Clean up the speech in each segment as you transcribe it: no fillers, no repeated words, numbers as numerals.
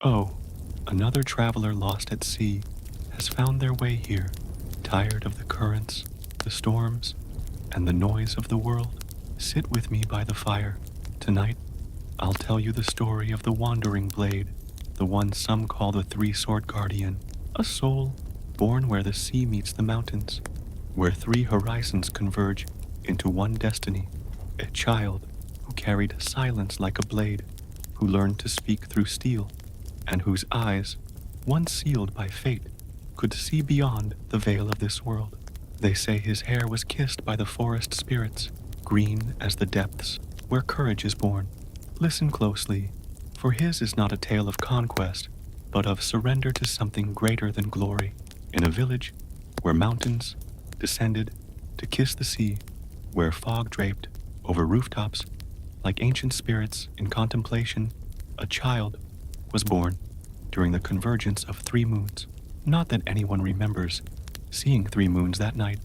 Oh, another traveler lost at sea has found their way here, tired of the currents, the storms, and the noise of the world. Sit with me by the fire. Tonight, I'll tell you the story of the wandering blade, the one some call the three-sword guardian, a soul born where the sea meets the mountains, where three horizons converge into one destiny, a child who carried silence like a blade, who learned to speak through steel, and whose eyes, once sealed by fate, could see beyond the veil of this world. They say his hair was kissed by the forest spirits, green as the depths where courage is born. Listen closely, for his is not a tale of conquest, but of surrender to something greater than glory. In a village where mountains descended to kiss the sea, where fog draped over rooftops like ancient spirits in contemplation, a child was born during the convergence of 3 moons. Not that anyone remembers seeing 3 moons that night.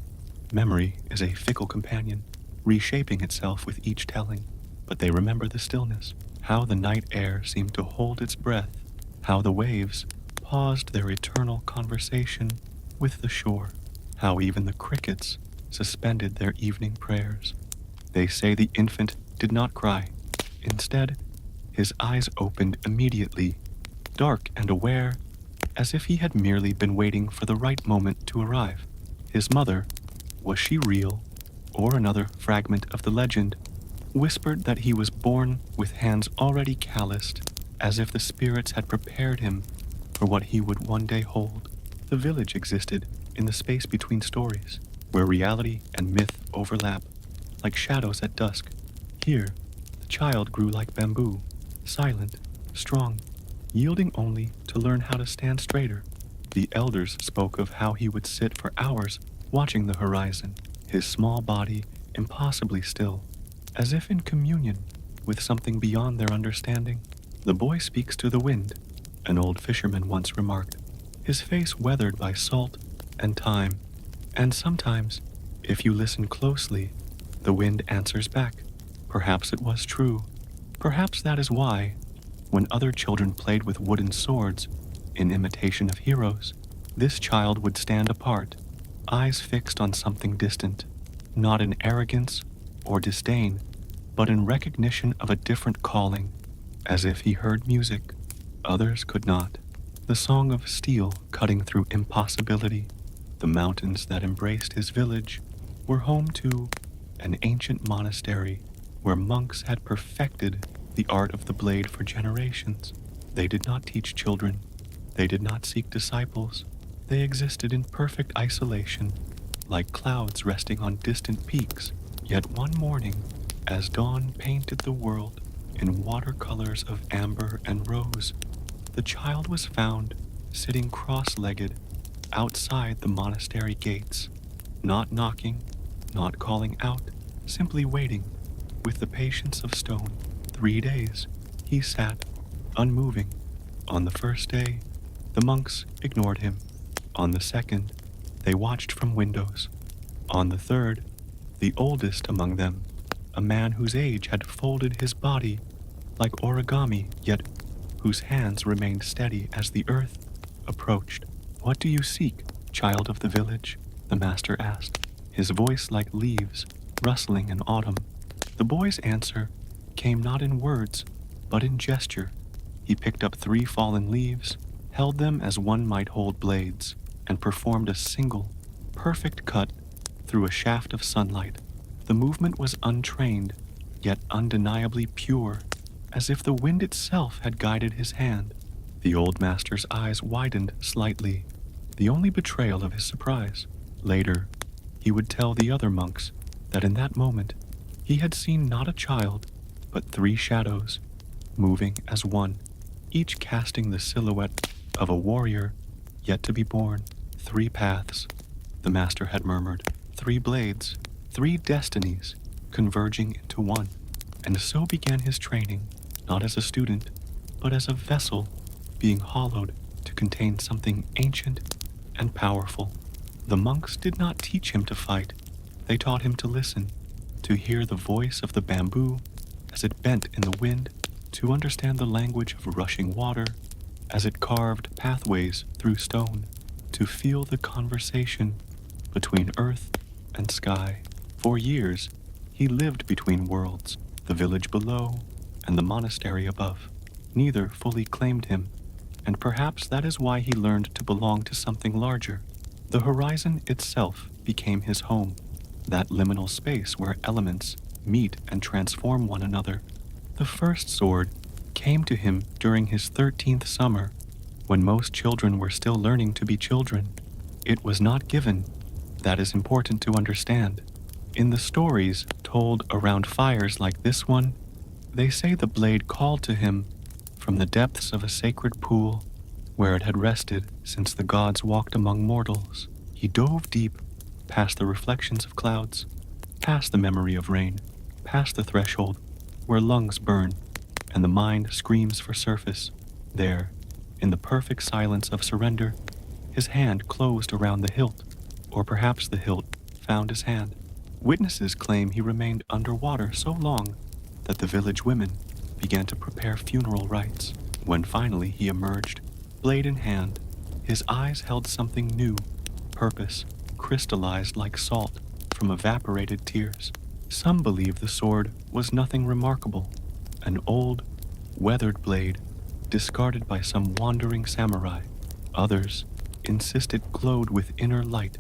Memory is a fickle companion, reshaping itself with each telling. But they remember the stillness, how the night air seemed to hold its breath, how the waves paused their eternal conversation with the shore, how even the crickets suspended their evening prayers. They say the infant did not cry. Instead, his eyes opened immediately, dark and aware, as if he had merely been waiting for the right moment to arrive. His mother, was she real, or another fragment of the legend, whispered that he was born with hands already calloused, as if the spirits had prepared him for what he would one day hold. The village existed in the space between stories, where reality and myth overlap, like shadows at dusk. Here, the child grew like bamboo, silent, strong, yielding only to learn how to stand straighter. The elders spoke of how he would sit for hours watching the horizon, his small body impossibly still, as if in communion with something beyond their understanding. The boy speaks to the wind, an old fisherman once remarked, his face weathered by salt and time. And sometimes, if you listen closely, the wind answers back. Perhaps it was true. Perhaps that is why, when other children played with wooden swords in imitation of heroes, this child would stand apart, eyes fixed on something distant, not in arrogance or disdain, but in recognition of a different calling, as if he heard music others could not, the song of steel cutting through impossibility. The mountains that embraced his village were home to an ancient monastery where monks had perfected the art of the blade for generations. They did not teach children. They did not seek disciples. They existed in perfect isolation, like clouds resting on distant peaks. Yet one morning, as dawn painted the world in watercolors of amber and rose, the child was found sitting cross-legged outside the monastery gates, not knocking, not calling out, simply waiting with the patience of stone. 3 days he sat, unmoving. On the first day, the monks ignored him. On the second, they watched from windows. On the third, the oldest among them, a man whose age had folded his body like origami, yet whose hands remained steady as the earth, approached. "What do you seek, child of the village?" the master asked, his voice like leaves rustling in autumn. The boy's answer came not in words, but in gesture. He picked up 3 fallen leaves, held them as one might hold blades, and performed a single, perfect cut through a shaft of sunlight. The movement was untrained, yet undeniably pure, as if the wind itself had guided his hand. The old master's eyes widened slightly, the only betrayal of his surprise. Later, he would tell the other monks that in that moment he had seen not a child, but 3 shadows, moving as one, each casting the silhouette of a warrior yet to be born. 3 paths, the master had murmured, 3 blades, 3 destinies converging into one. And so began his training, not as a student, but as a vessel being hollowed to contain something ancient and powerful. The monks did not teach him to fight. They taught him to listen, to hear the voice of the bamboo as it bent in the wind, to understand the language of rushing water as it carved pathways through stone to feel the conversation between earth and sky. For years, he lived between worlds, the village below and the monastery above. Neither fully claimed him, and perhaps that is why he learned to belong to something larger. The horizon itself became his home, that liminal space where elements meet and transform one another. The first sword came to him during his 13th summer, when most children were still learning to be children. It was not given. That is important to understand. In the stories told around fires like this one, they say the blade called to him from the depths of a sacred pool where it had rested since the gods walked among mortals. He dove deep, past the reflections of clouds, past the memory of rain, past the threshold where lungs burn and the mind screams for surface. There, in the perfect silence of surrender, his hand closed around the hilt, or perhaps the hilt found his hand. Witnesses claim he remained underwater so long that the village women began to prepare funeral rites. When finally he emerged, blade in hand, his eyes held something new, purpose, crystallized like salt from evaporated tears. Some believe the sword was nothing remarkable, an old, weathered blade discarded by some wandering samurai. Others insist it glowed with inner light,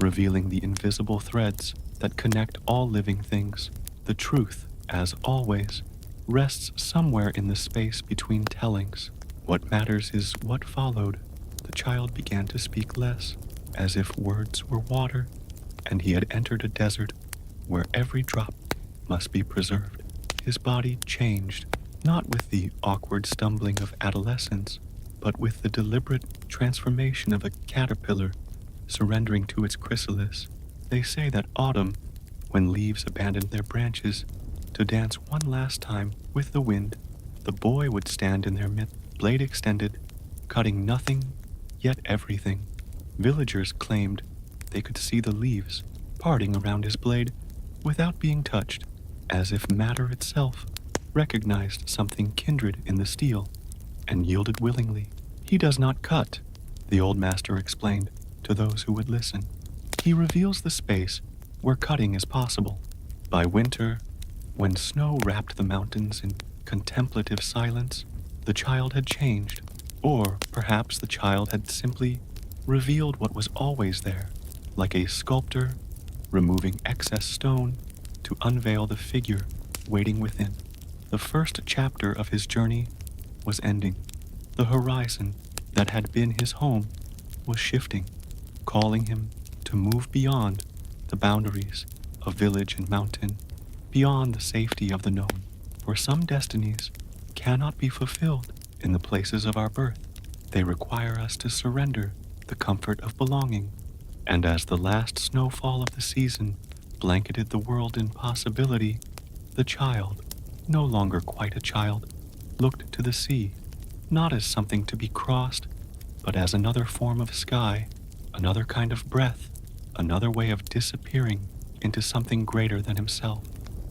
revealing the invisible threads that connect all living things. The truth, as always, rests somewhere in the space between tellings. What matters is what followed. The child began to speak less, as if words were water, and he had entered a desert where every drop must be preserved. His body changed, not with the awkward stumbling of adolescence, but with the deliberate transformation of a caterpillar surrendering to its chrysalis. They say that autumn, when leaves abandoned their branches to dance one last time with the wind, the boy would stand in their midst, blade extended, cutting nothing, yet everything. Villagers claimed they could see the leaves parting around his blade without being touched, as if matter itself recognized something kindred in the steel and yielded willingly. He does not cut, the old master explained to those who would listen. He reveals the space where cutting is possible. By winter, when snow wrapped the mountains in contemplative silence, the child had changed, or perhaps the child had simply revealed what was always there, like a sculptor removing excess stone to unveil the figure waiting within. The first chapter of his journey was ending. The horizon that had been his home was shifting, calling him to move beyond the boundaries of village and mountain, beyond the safety of the known. For some destinies cannot be fulfilled in the places of our birth. They require us to surrender the comfort of belonging. And as the last snowfall of the season blanketed the world in possibility, the child, no longer quite a child, looked to the sea, not as something to be crossed, but as another form of sky, another kind of breath, another way of disappearing into something greater than himself.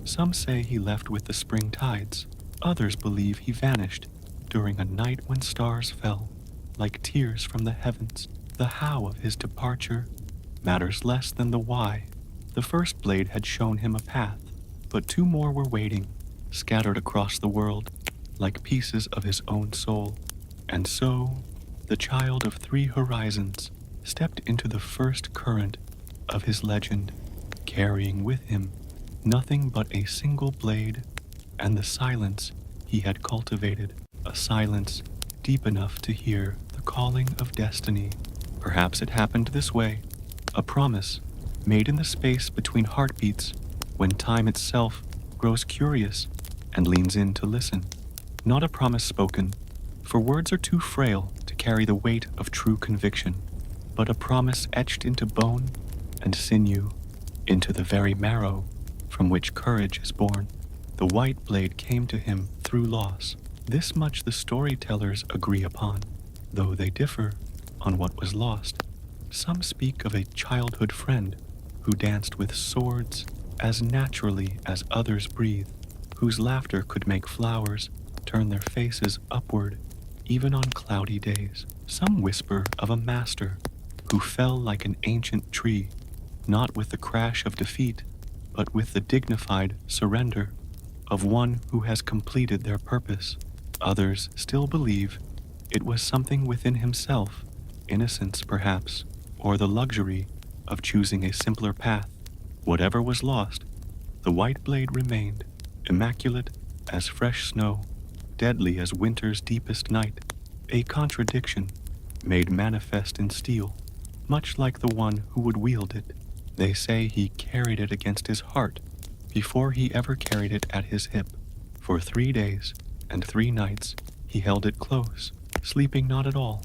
Some say he left with the spring tides. Others believe he vanished during a night when stars fell, like tears from the heavens. The how of his departure matters less than the why. The first blade had shown him a path, but two more were waiting, scattered across the world, like pieces of his own soul. And so, the child of three horizons stepped into the first current of his legend, carrying with him nothing but a single blade and the silence he had cultivated, a silence deep enough to hear the calling of destiny. Perhaps it happened this way, a promise made in the space between heartbeats when time itself grows curious and leans in to listen. Not a promise spoken, for words are too frail to carry the weight of true conviction, but a promise etched into bone and sinew, into the very marrow from which courage is born. The white blade came to him through loss. This much the storytellers agree upon, though they differ on what was lost. Some speak of a childhood friend who danced with swords as naturally as others breathe, whose laughter could make flowers turn their faces upward, even on cloudy days. Some whisper of a master who fell like an ancient tree, not with the crash of defeat, but with the dignified surrender of one who has completed their purpose. Others still believe it was something within himself, innocence perhaps, or the luxury of choosing a simpler path. Whatever was lost, the white blade remained, immaculate as fresh snow, deadly as winter's deepest night, a contradiction made manifest in steel, much like the one who would wield it. They say he carried it against his heart before he ever carried it at his hip. For 3 days and 3 nights he held it close, sleeping not at all,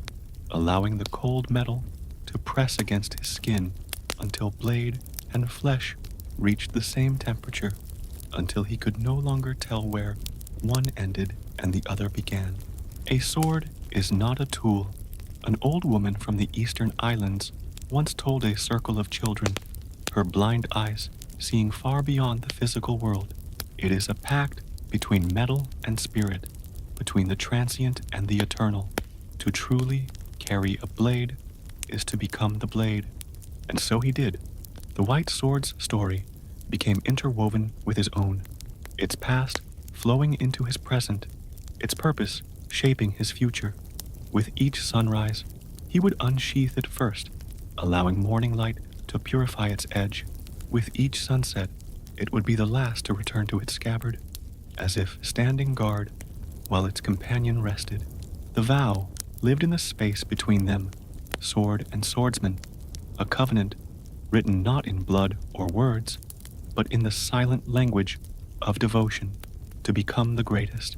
allowing the cold metal to press against his skin until blade and flesh reached the same temperature, until he could no longer tell where one ended and the other began. A sword is not a tool. An old woman from the eastern islands once told a circle of children, her blind eyes seeing far beyond the physical world. It is a pact between metal and spirit, between the transient and the eternal. To truly carry a blade is to become the blade. And so he did. The white sword's story became interwoven with his own, its past flowing into his present, its purpose shaping his future. With each sunrise, he would unsheath it first, allowing morning light to purify its edge. With each sunset, it would be the last to return to its scabbard, as if standing guard while its companion rested. The vow lived in the space between them, sword and swordsman, a covenant written not in blood or words, but in the silent language of devotion, to become the greatest,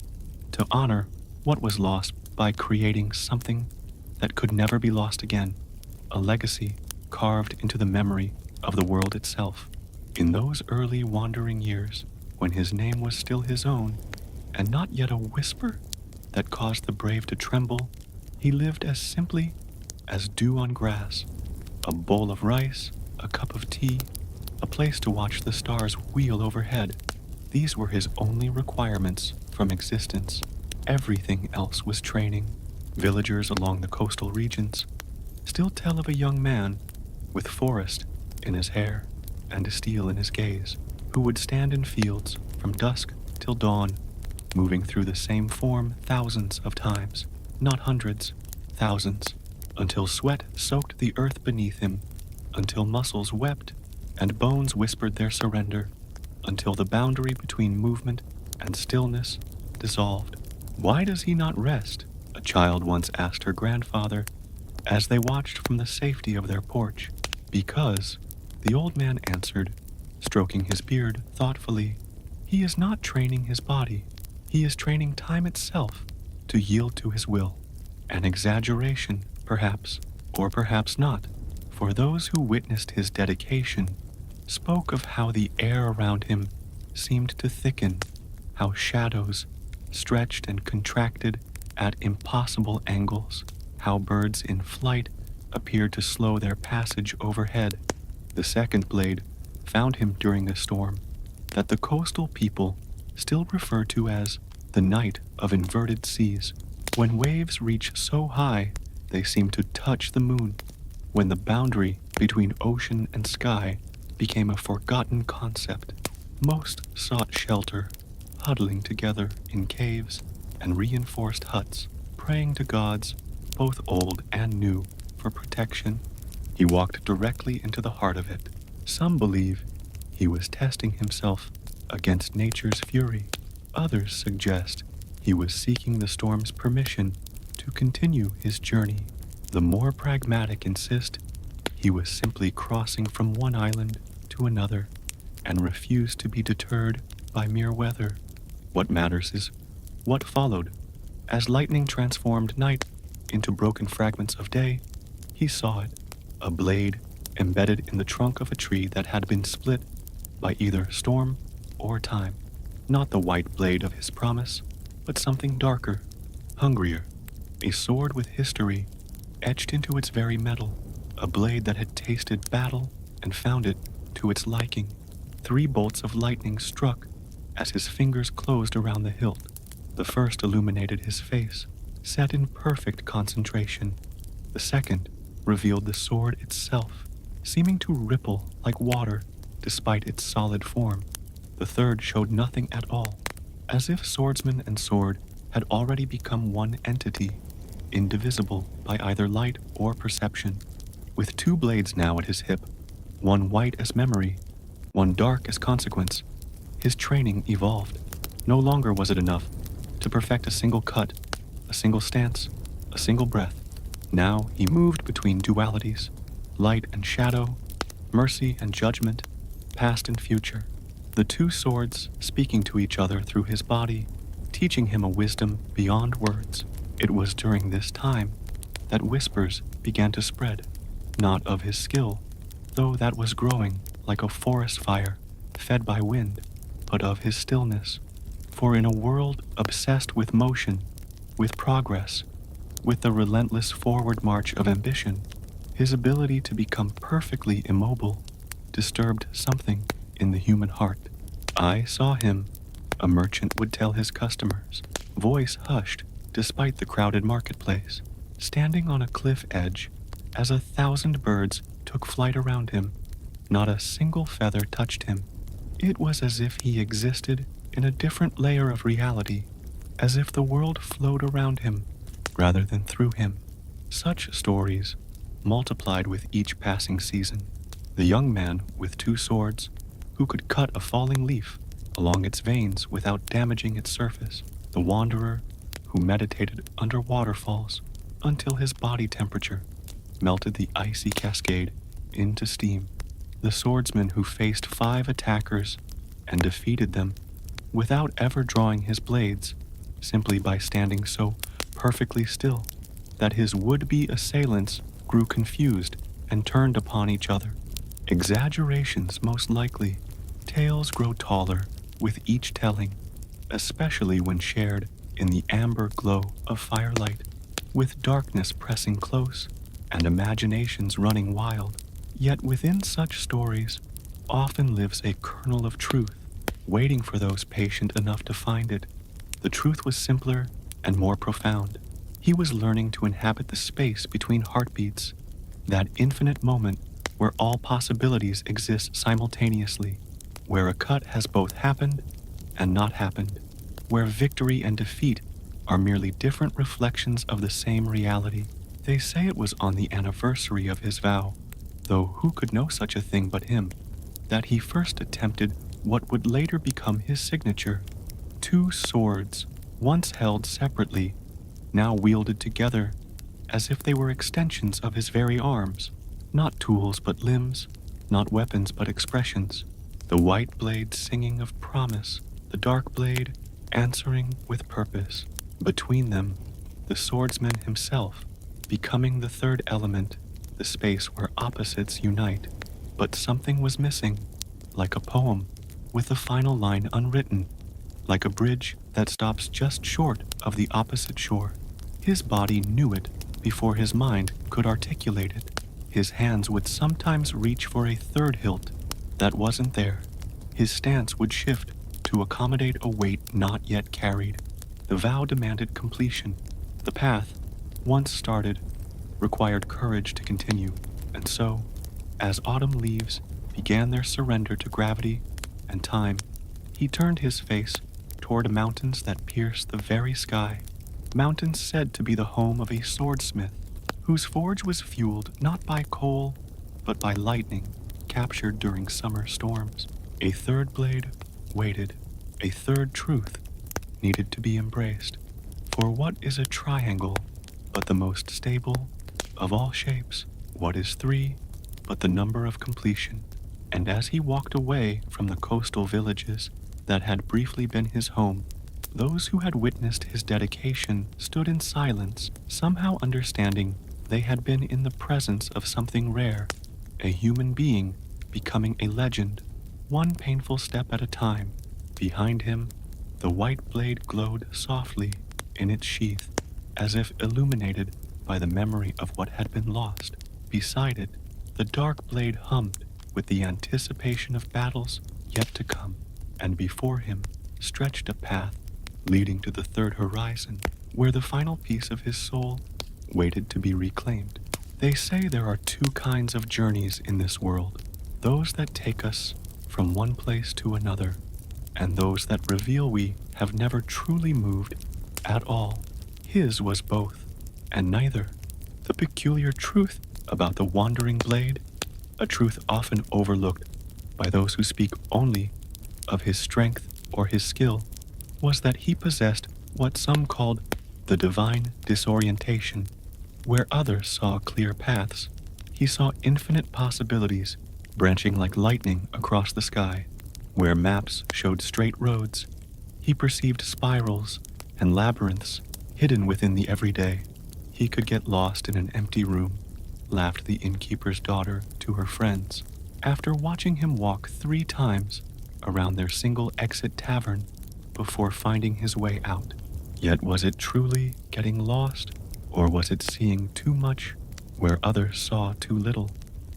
to honor what was lost by creating something that could never be lost again, a legacy carved into the memory of the world itself. In those early wandering years, when his name was still his own, and not yet a whisper that caused the brave to tremble, he lived as simply as dew on grass, a bowl of rice, a cup of tea, a place to watch the stars wheel overhead. These were his only requirements from existence. Everything else was training. Villagers along the coastal regions still tell of a young man with forest in his hair and steel in his gaze, who would stand in fields from dusk till dawn, moving through the same form thousands of times, not hundreds, thousands, until sweat soaked the earth beneath him, until muscles wept and bones whispered their surrender, until the boundary between movement and stillness dissolved. "Why does he not rest?" a child once asked her grandfather as they watched from the safety of their porch. "Because," the old man answered, stroking his beard thoughtfully, "he is not training his body. He is training time itself to yield to his will." An exaggeration, perhaps, or perhaps not, for those who witnessed his dedication spoke of how the air around him seemed to thicken, how shadows stretched and contracted at impossible angles, how birds in flight appeared to slow their passage overhead. The second blade found him during a storm that the coastal people still refer to as the night of inverted seas, when waves reach so high they seem to touch the moon, when the boundary between ocean and sky became a forgotten concept. Most sought shelter, huddling together in caves and reinforced huts, praying to gods, both old and new, for protection. He walked directly into the heart of it. Some believe he was testing himself against nature's fury. Others suggest he was seeking the storm's permission to continue his journey. The more pragmatic insist he was simply crossing from one island to another and refused to be deterred by mere weather. What matters is what followed. As lightning transformed night into broken fragments of day, he saw it, a blade embedded in the trunk of a tree that had been split by either storm or time. Not the white blade of his promise, but something darker, hungrier, a sword with history etched into its very metal, a blade that had tasted battle and found it to its liking. 3 bolts of lightning struck as his fingers closed around the hilt. The first illuminated his face, set in perfect concentration. The second revealed the sword itself, seeming to ripple like water despite its solid form. The third showed nothing at all, as if swordsman and sword had already become one entity, indivisible by either light or perception. With two blades now at his hip, one white as memory, one dark as consequence, his training evolved. No longer was it enough to perfect a single cut, a single stance, a single breath. Now he moved between dualities, light and shadow, mercy and judgment, past and future. The two swords speaking to each other through his body, teaching him a wisdom beyond words. It was during this time that whispers began to spread, not of his skill, though that was growing like a forest fire fed by wind, but of his stillness. For in a world obsessed with motion, with progress, with the relentless forward march of ambition, his ability to become perfectly immobile disturbed something in the human heart. I saw him, a merchant would tell his customers, voice hushed despite the crowded marketplace, standing on a cliff edge as 1,000 birds took flight around him. Not a single feather touched him. It was as if he existed in a different layer of reality, as if the world flowed around him rather than through him. Such stories multiplied with each passing season. The young man with two swords, who could cut a falling leaf along its veins without damaging its surface. The wanderer who meditated under waterfalls until his body temperature melted the icy cascade into steam. The swordsman who faced 5 attackers and defeated them without ever drawing his blades, simply by standing so perfectly still that his would-be assailants grew confused and turned upon each other. Exaggerations, most likely. Tales grow taller with each telling, especially when shared in the amber glow of firelight, with darkness pressing close and imaginations running wild. Yet within such stories often lives a kernel of truth, waiting for those patient enough to find it. The truth was simpler and more profound. He was learning to inhabit the space between heartbeats, that infinite moment where all possibilities exist simultaneously, where a cut has both happened and not happened, where victory and defeat are merely different reflections of the same reality. They say it was on the anniversary of his vow, though who could know such a thing but him, that he first attempted what would later become his signature. 2 swords, once held separately, now wielded together as if they were extensions of his very arms, not tools but limbs, not weapons but expressions. The white blade singing of promise, the dark blade answering with purpose. Between them, the swordsman himself, becoming the third element, the space where opposites unite. But something was missing, like a poem with the final line unwritten, like a bridge that stops just short of the opposite shore. His body knew it before his mind could articulate it. His hands would sometimes reach for a third hilt that wasn't there. His stance would shift to accommodate a weight not yet carried. The vow demanded completion. The path, once started, required courage to continue. And so, as autumn leaves began their surrender to gravity and time, he turned his face toward mountains that pierced the very sky, mountains said to be the home of a swordsmith, whose forge was fueled not by coal, but by lightning captured during summer storms. A third blade waited, a third truth needed to be embraced. For what is a triangle but the most stable of all shapes? What is 3 but the number of completion? And as he walked away from the coastal villages that had briefly been his home, those who had witnessed his dedication stood in silence, somehow understanding they had been in the presence of something rare, a human being becoming a legend, one painful step at a time. Behind him, the white blade glowed softly in its sheath, as if illuminated by the memory of what had been lost. Beside it, the dark blade hummed with the anticipation of battles yet to come, and before him stretched a path leading to the third horizon, where the final piece of his soul waited to be reclaimed. They say there are two kinds of journeys in this world, those that take us from one place to another, and those that reveal we have never truly moved at all. His was both, and neither. The peculiar truth about the wandering blade, a truth often overlooked by those who speak only of his strength or his skill, was that he possessed what some called the divine disorientation. Where others saw clear paths, he saw infinite possibilities branching like lightning across the sky. Where maps showed straight roads, he perceived spirals and labyrinths hidden within the everyday. He could get lost in an empty room, laughed the innkeeper's daughter to her friends, after watching him walk 3 times around their single exit tavern before finding his way out. Yet was it truly getting lost, or was it seeing too much where others saw too little?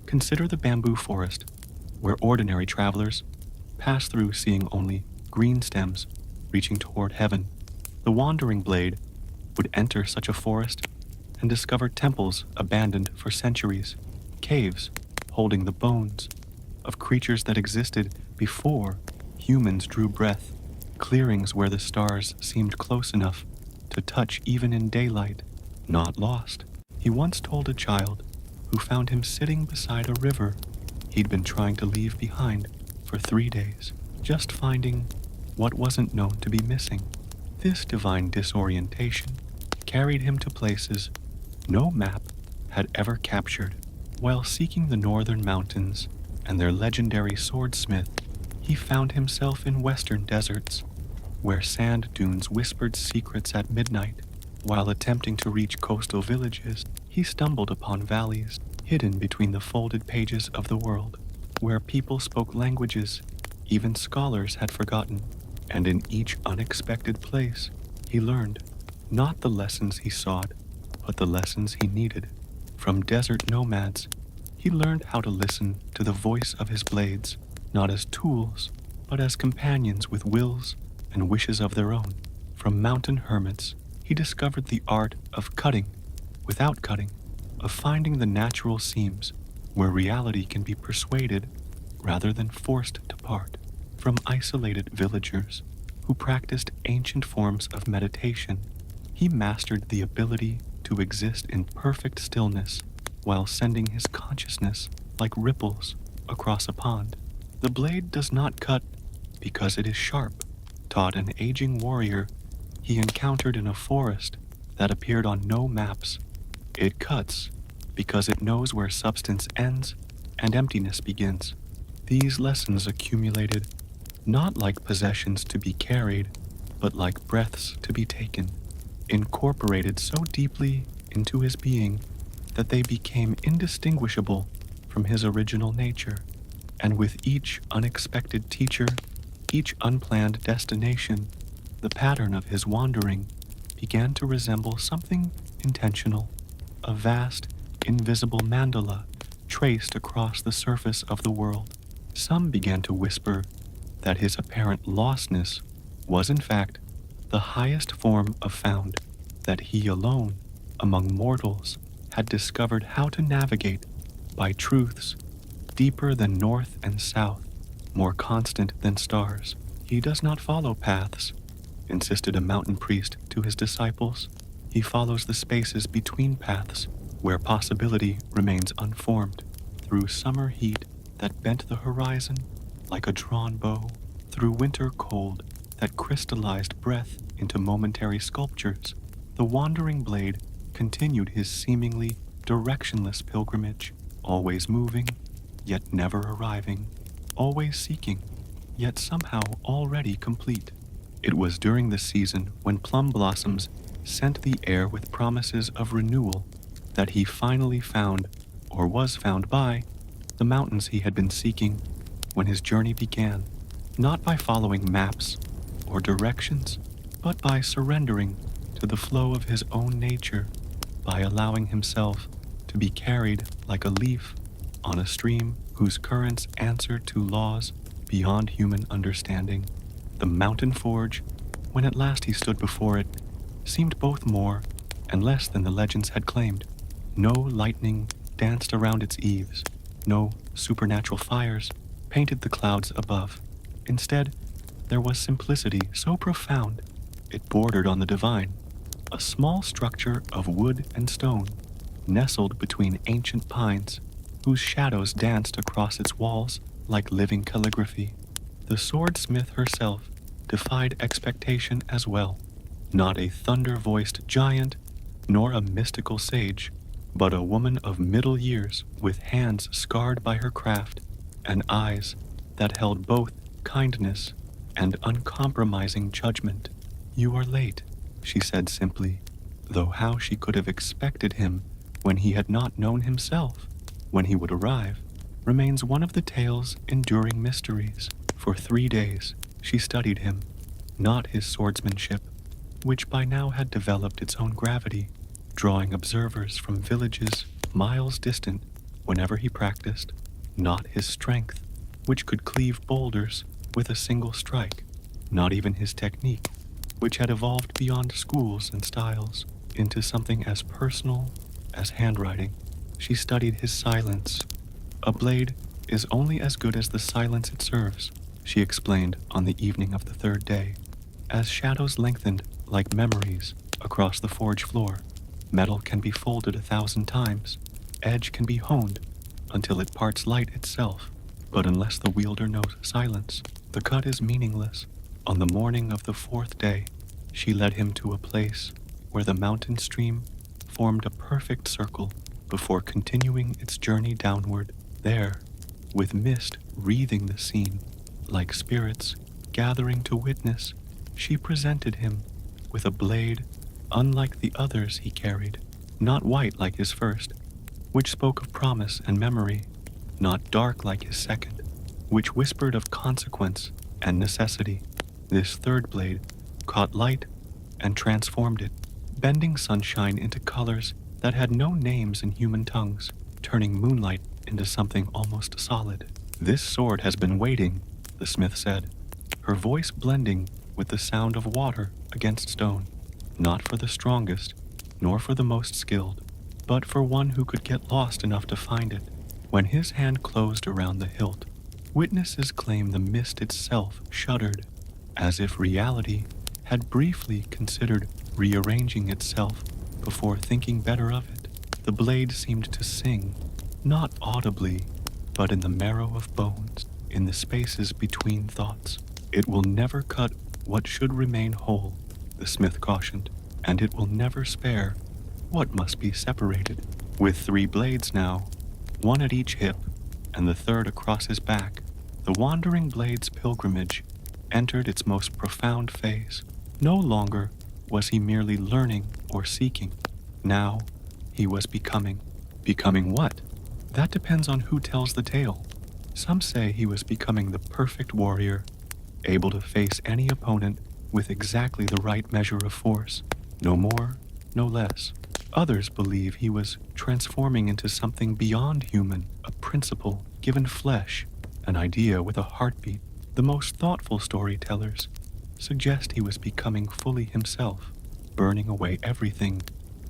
Consider the bamboo forest, where ordinary travelers pass through seeing only green stems reaching toward heaven. The wandering blade would enter such a forest and discover temples abandoned for centuries, caves holding the bones of creatures that existed before humans drew breath, clearings where the stars seemed close enough to touch even in daylight. Not lost. He once told a child who found him sitting beside a river he'd been trying to leave behind for 3 days, just finding what wasn't known to be missing. This divine disorientation carried him to places no map had ever captured. While seeking the northern mountains and their legendary swordsmith, he found himself in western deserts, where sand dunes whispered secrets at midnight. While attempting to reach coastal villages, he stumbled upon valleys hidden between the folded pages of the world, where people spoke languages even scholars had forgotten. And in each unexpected place, he learned not the lessons he sought, but the lessons he needed. From desert nomads, he learned how to listen to the voice of his blades, not as tools, but as companions with wills and wishes of their own. From mountain hermits, he discovered the art of cutting without cutting, of finding the natural seams where reality can be persuaded rather than forced to part. From isolated villagers who practiced ancient forms of meditation, he mastered the ability to exist in perfect stillness while sending his consciousness like ripples across a pond. The blade does not cut because it is sharp, taught an aging warrior he encountered in a forest that appeared on no maps. It cuts because it knows where substance ends and emptiness begins. These lessons accumulated not like possessions to be carried, but like breaths to be taken, incorporated so deeply into his being that they became indistinguishable from his original nature. And with each unexpected teacher, each unplanned destination, the pattern of his wandering began to resemble something intentional, a vast, invisible mandala traced across the surface of the world. Some began to whisper that his apparent lostness was in fact the highest form of found, that he alone, among mortals, had discovered how to navigate by truths deeper than north and south, more constant than stars. He does not follow paths, insisted a mountain priest to his disciples. He follows the spaces between paths, where possibility remains unformed, through summer heat that bent the horizon like a drawn bow, through winter cold that crystallized breath into momentary sculptures. The wandering blade continued his seemingly directionless pilgrimage, always moving, yet never arriving, always seeking, yet somehow already complete. It was during the season when plum blossoms sent the air with promises of renewal that he finally found, or was found by, the mountains he had been seeking when his journey began, not by following maps or directions, but by surrendering to the flow of his own nature, by allowing himself to be carried like a leaf on a stream whose currents answer to laws beyond human understanding. The mountain forge, when at last he stood before it, seemed both more and less than the legends had claimed. No lightning danced around its eaves, no supernatural fires painted the clouds above. Instead, there was simplicity so profound it bordered on the divine, a small structure of wood and stone, nestled between ancient pines, whose shadows danced across its walls like living calligraphy. The swordsmith herself defied expectation as well, not a thunder-voiced giant, nor a mystical sage, but a woman of middle years with hands scarred by her craft and eyes that held both kindness and uncompromising judgment. "You are late," she said simply, though how she could have expected him when he had not known himself when he would arrive remains one of the tale's enduring mysteries. For 3 days she studied him, not his swordsmanship, which by now had developed its own gravity, drawing observers from villages miles distant whenever he practiced, not his strength, which could cleave boulders with a single strike, not even his technique, which had evolved beyond schools and styles into something as personal as handwriting. She studied his silence. "A blade is only as good as the silence it serves," she explained on the evening of the 3rd day. As shadows lengthened like memories across the forge floor, metal can be folded 1,000 times, edge can be honed until it parts light itself, but unless the wielder knows silence, the cut is meaningless. On the morning of the 4th day, she led him to a place where the mountain stream formed a perfect circle before continuing its journey downward. There, with mist wreathing the scene, like spirits gathering to witness, she presented him with a blade unlike the others he carried, not white like his first, which spoke of promise and memory, not dark like his second, which whispered of consequence and necessity. This 3rd blade caught light and transformed it, bending sunshine into colors that had no names in human tongues, turning moonlight into something almost solid. "This sword has been waiting," the smith said, her voice blending with the sound of water against stone, "not for the strongest, nor for the most skilled, but for one who could get lost enough to find it." When his hand closed around the hilt, witnesses claim the mist itself shuddered, as if reality had briefly considered rearranging itself before thinking better of it. The blade seemed to sing, not audibly, but in the marrow of bones, in the spaces between thoughts. "It will never cut what should remain whole," the smith cautioned, "and it will never spare what must be separated." With 3 blades now, one at each hip, and the 3rd across his back, the wandering blade's pilgrimage entered its most profound phase. No longer was he merely learning or seeking. Now he was becoming. Becoming what? That depends on who tells the tale. Some say he was becoming the perfect warrior, able to face any opponent with exactly the right measure of force, no more, no less. Others believe he was transforming into something beyond human, a principle given flesh, an idea with a heartbeat. The most thoughtful storytellers suggest he was becoming fully himself, burning away everything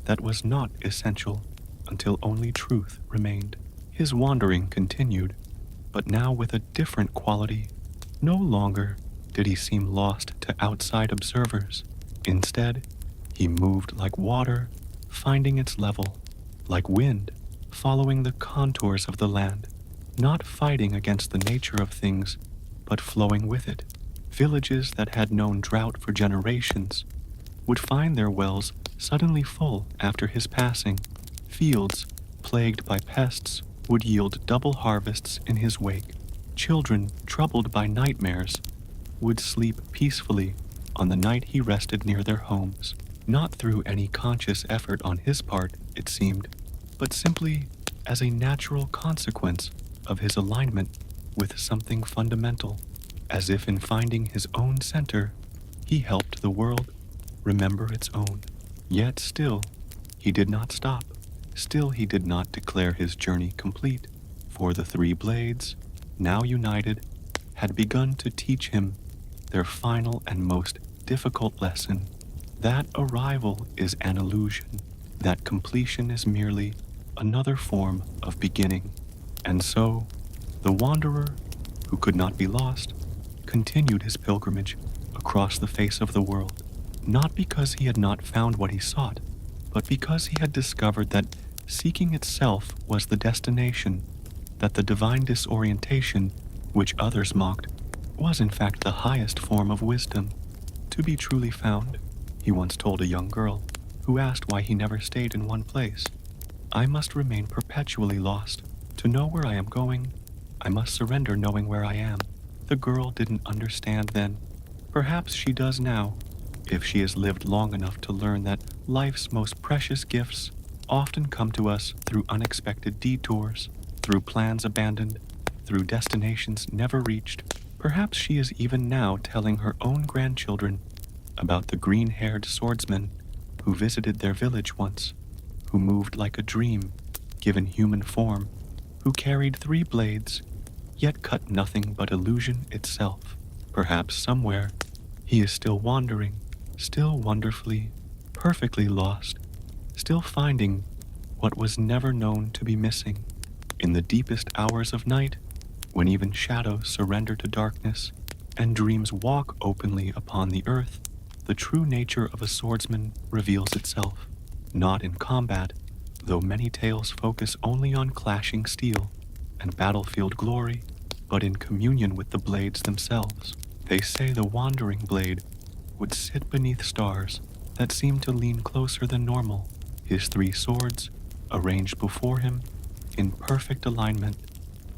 that was not essential until only truth remained. His wandering continued, but now with a different quality. No longer did he seem lost to outside observers. Instead, he moved like water, finding its level, like wind, following the contours of the land, not fighting against the nature of things, but flowing with it. Villages that had known drought for generations would find their wells suddenly full after his passing. Fields plagued by pests would yield double harvests in his wake. Children troubled by nightmares would sleep peacefully on the night he rested near their homes, not through any conscious effort on his part, it seemed, but simply as a natural consequence of his alignment with something fundamental, as if in finding his own center, he helped the world remember its own. Yet still, he did not stop. Still he did not declare his journey complete, for the 3 blades, now united, had begun to teach him their final and most difficult lesson. That arrival is an illusion, that completion is merely another form of beginning. And so, the wanderer, who could not be lost, continued his pilgrimage across the face of the world, not because he had not found what he sought, but because he had discovered that seeking itself was the destination, that the divine disorientation, which others mocked, was in fact the highest form of wisdom, to be truly found. He once told a young girl, who asked why he never stayed in one place, "I must remain perpetually lost. To know where I am going, I must surrender knowing where I am." The girl didn't understand then. Perhaps she does now, if she has lived long enough to learn that life's most precious gifts often come to us through unexpected detours, through plans abandoned, through destinations never reached. Perhaps she is even now telling her own grandchildren about the green-haired swordsman who visited their village once, who moved like a dream, given human form, who carried 3 blades, yet cut nothing but illusion itself. Perhaps somewhere he is still wandering, still wonderfully, perfectly lost, still finding what was never known to be missing. In the deepest hours of night, when even shadows surrender to darkness, and dreams walk openly upon the earth, the true nature of a swordsman reveals itself, not in combat, though many tales focus only on clashing steel and battlefield glory, but in communion with the blades themselves. They say the wandering blade would sit beneath stars that seemed to lean closer than normal, his 3 swords arranged before him in perfect alignment,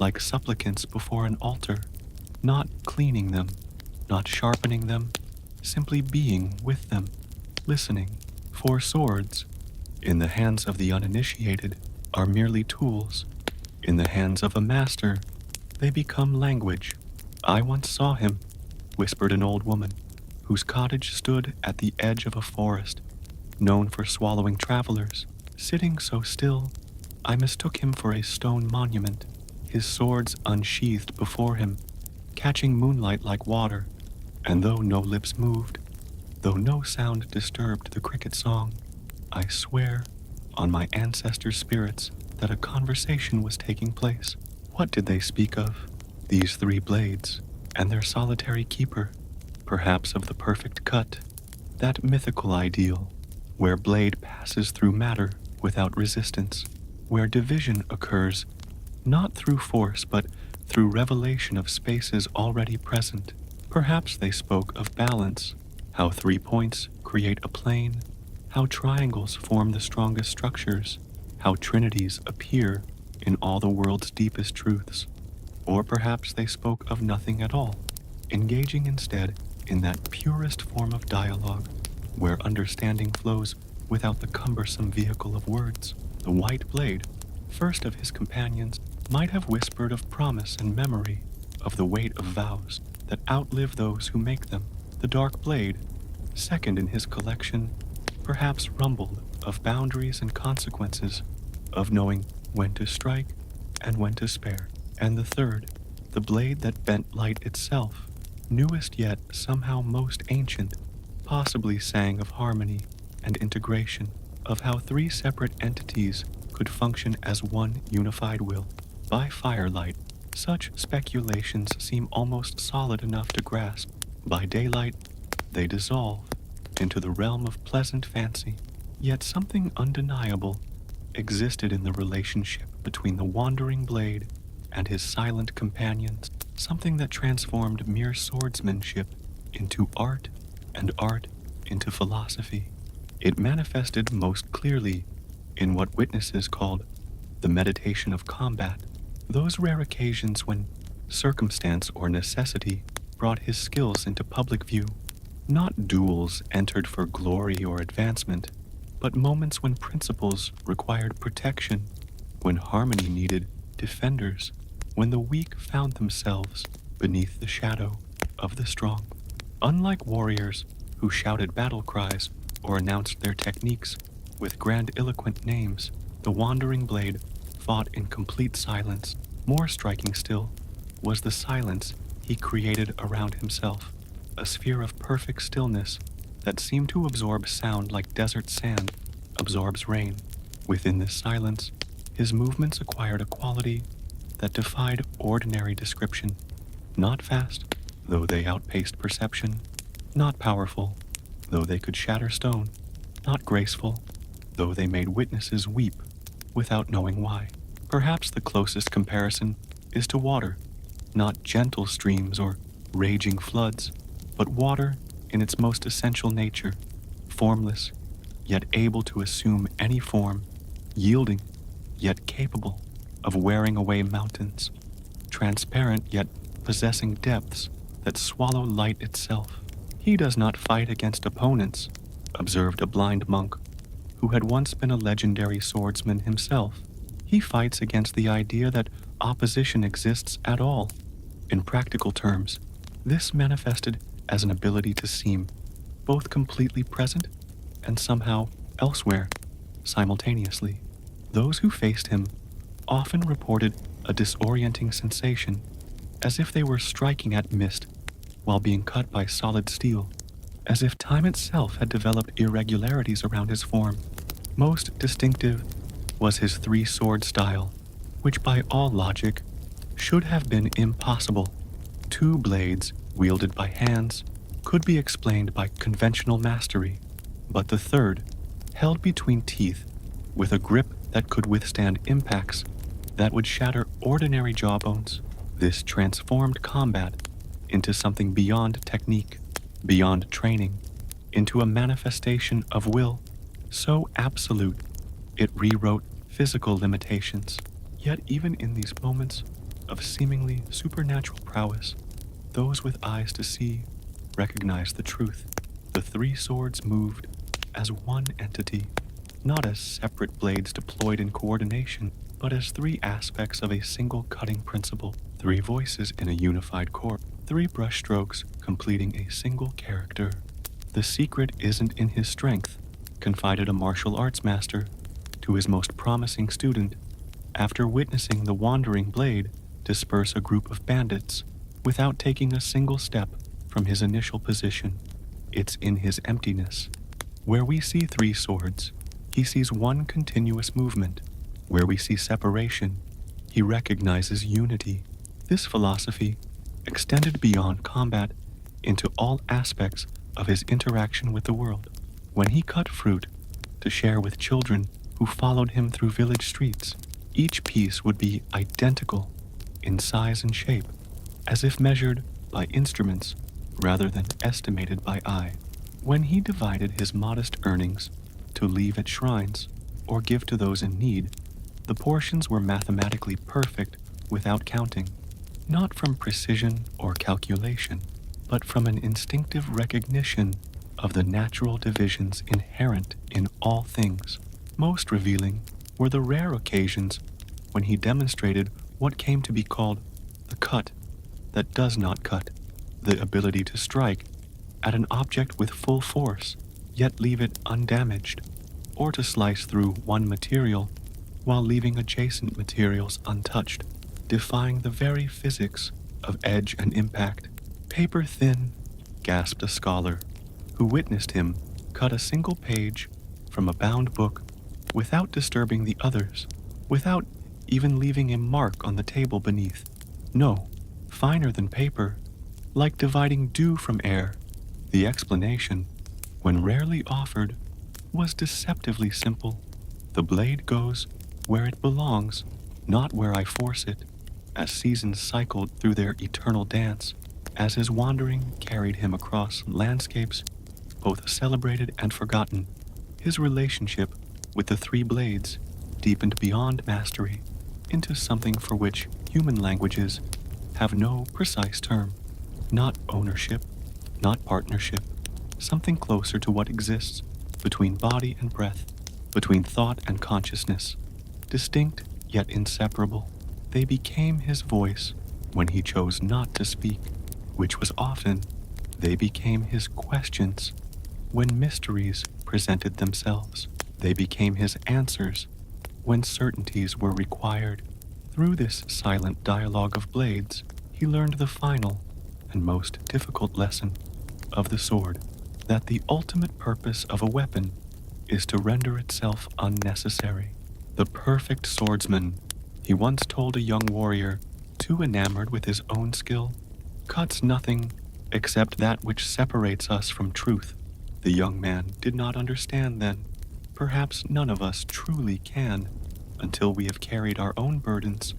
like supplicants before an altar, not cleaning them, not sharpening them, simply being with them, listening. For swords, in the hands of the uninitiated, are merely tools. In the hands of a master, they become language. "I once saw him," whispered an old woman, whose cottage stood at the edge of a forest, known for swallowing travelers. Sitting so still, I mistook him for a stone monument, his swords unsheathed before him, catching moonlight like water, and though no lips moved, though no sound disturbed the cricket song, I swear, on my ancestors' spirits, that a conversation was taking place. What did they speak of? These 3 blades, and their solitary keeper, perhaps of the perfect cut, that mythical ideal, where blade passes through matter without resistance, where division occurs not through force but through revelation of spaces already present. Perhaps they spoke of balance, how 3 points create a plane, how triangles form the strongest structures, how trinities appear in all the world's deepest truths. Or perhaps they spoke of nothing at all, engaging instead in that purest form of dialogue, where understanding flows without the cumbersome vehicle of words. The white blade, first of his companions, might have whispered of promise and memory, of the weight of vows that outlive those who make them. The dark blade, second in his collection, perhaps rumbled of boundaries and consequences, of knowing when to strike and when to spare. And the third, the blade that bent light itself, newest yet somehow most ancient, possibly sang of harmony and integration, of how 3 separate entities could function as one unified will. By firelight, such speculations seem almost solid enough to grasp. By daylight, they dissolve into the realm of pleasant fancy. Yet something undeniable existed in the relationship between the wandering blade and his silent companions, something that transformed mere swordsmanship into art and art into philosophy. It manifested most clearly in what witnesses called the meditation of combat, those rare occasions when circumstance or necessity brought his skills into public view. Not duels entered for glory or advancement, but moments when principles required protection, when harmony needed defenders, when the weak found themselves beneath the shadow of the strong. Unlike warriors who shouted battle cries or announced their techniques with grandiloquent names, the wandering blade fought in complete silence. More striking still was the silence he created around himself, a sphere of perfect stillness that seemed to absorb sound like desert sand absorbs rain. Within this silence, his movements acquired a quality that defied ordinary description. Not fast, though they outpaced perception. Not powerful, though they could shatter stone. Not graceful, though they made witnesses weep without knowing why. Perhaps the closest comparison is to water, not gentle streams or raging floods, but water in its most essential nature, formless, yet able to assume any form, yielding, yet capable of wearing away mountains, transparent yet possessing depths that swallow light itself. He does not fight against opponents, observed a blind monk who had once been a legendary swordsman himself. He fights against the idea that opposition exists at all. In practical terms, this manifested as an ability to seem both completely present and somehow elsewhere simultaneously. Those who faced him often reported a disorienting sensation, as if they were striking at mist while being cut by solid steel, as if time itself had developed irregularities around his form. Most distinctive was his three-sword style, which by all logic should have been impossible. Two blades wielded by hands could be explained by conventional mastery, but the third, held between teeth with a grip that could withstand impacts that would shatter ordinary jawbones, this transformed combat into something beyond technique, beyond training, into a manifestation of will so absolute it rewrote physical limitations. Yet even in these moments of seemingly supernatural prowess, those with eyes to see recognized the truth. The three swords moved as one entity, not as separate blades deployed in coordination, but as three aspects of a single cutting principle, three voices in a unified chord, three brushstrokes completing a single character. The secret isn't in his strength, confided a martial arts master to his most promising student after witnessing the wandering blade disperse a group of bandits without taking a single step from his initial position. It's in his emptiness. Where we see three swords, he sees one continuous movement. Where we see separation, he recognizes unity. This philosophy extended beyond combat into all aspects of his interaction with the world. When he cut fruit to share with children who followed him through village streets, each piece would be identical in size and shape, as if measured by instruments rather than estimated by eye. When he divided his modest earnings to leave at shrines or give to those in need, the portions were mathematically perfect without counting, not from precision or calculation, but from an instinctive recognition of the natural divisions inherent in all things. Most revealing were the rare occasions when he demonstrated what came to be called the cut that does not cut, the ability to strike at an object with full force, yet leave it undamaged, or to slice through one material while leaving adjacent materials untouched, defying the very physics of edge and impact. Paper thin, gasped a scholar, who witnessed him cut a single page from a bound book without disturbing the others, without even leaving a mark on the table beneath. No, finer than paper, like dividing dew from air. The explanation, when rarely offered, was deceptively simple. The blade goes where it belongs, not where I force it. As seasons cycled through their eternal dance, as his wandering carried him across landscapes both celebrated and forgotten, his relationship with the three blades deepened beyond mastery into something for which human languages have no precise term. Not ownership, not partnership, something closer to what exists between body and breath, between thought and consciousness, distinct yet inseparable. They became his voice when he chose not to speak, which was often they became his questions when mysteries presented themselves. They became his answers when certainties were required. Through this silent dialogue of blades, he learned the final and most difficult lesson of the sword, that the ultimate purpose of a weapon is to render itself unnecessary. The perfect swordsman, he once told a young warrior, too enamored with his own skill, cuts nothing except that which separates us from truth. The young man did not understand then. Perhaps none of us truly can, until we have carried our own burdens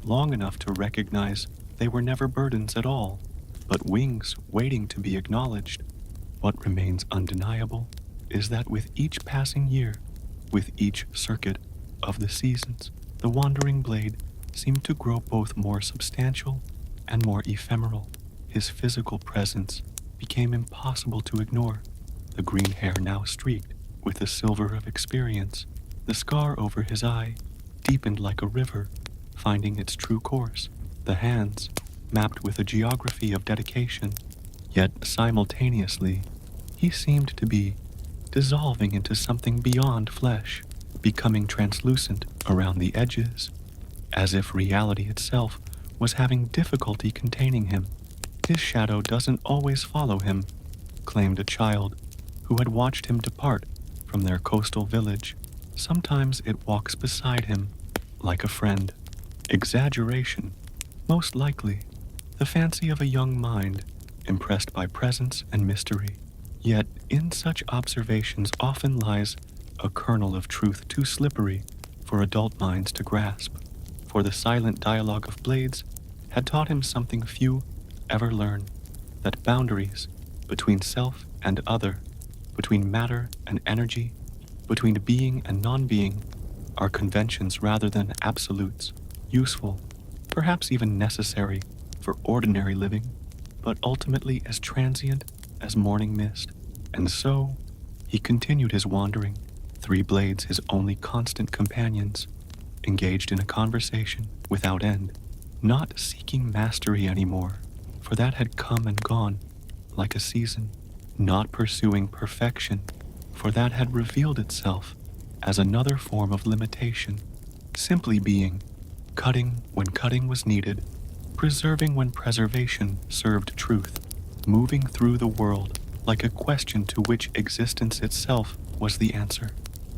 long enough to recognize they were never burdens at all, but wings waiting to be acknowledged. What remains undeniable is that with each passing year, with each circuit of the seasons, the wandering blade seemed to grow both more substantial and more ephemeral. His physical presence became impossible to ignore. The green hair now streaked with the silver of experience. The scar over his eye deepened like a river, finding its true course. The hands mapped with a geography of dedication. Yet simultaneously, he seemed to be dissolving into something beyond flesh, becoming translucent around the edges, as if reality itself was having difficulty containing him. His shadow doesn't always follow him, claimed a child who had watched him depart from their coastal village. Sometimes it walks beside him, like a friend. Exaggeration, most likely, the fancy of a young mind, impressed by presence and mystery. Yet in such observations often lies a kernel of truth too slippery for adult minds to grasp, for the silent dialogue of blades had taught him something few ever learn, that boundaries between self and other, between matter and energy, between being and non-being, are conventions rather than absolutes, useful, perhaps even necessary for ordinary living, but ultimately as transient as morning mist. And so, he continued his wandering, three blades his only constant companions, engaged in a conversation without end, not seeking mastery anymore, for that had come and gone like a season, not pursuing perfection, for that had revealed itself as another form of limitation, simply being, cutting when cutting was needed, preserving when preservation served truth, moving through the world like a question to which existence itself was the answer.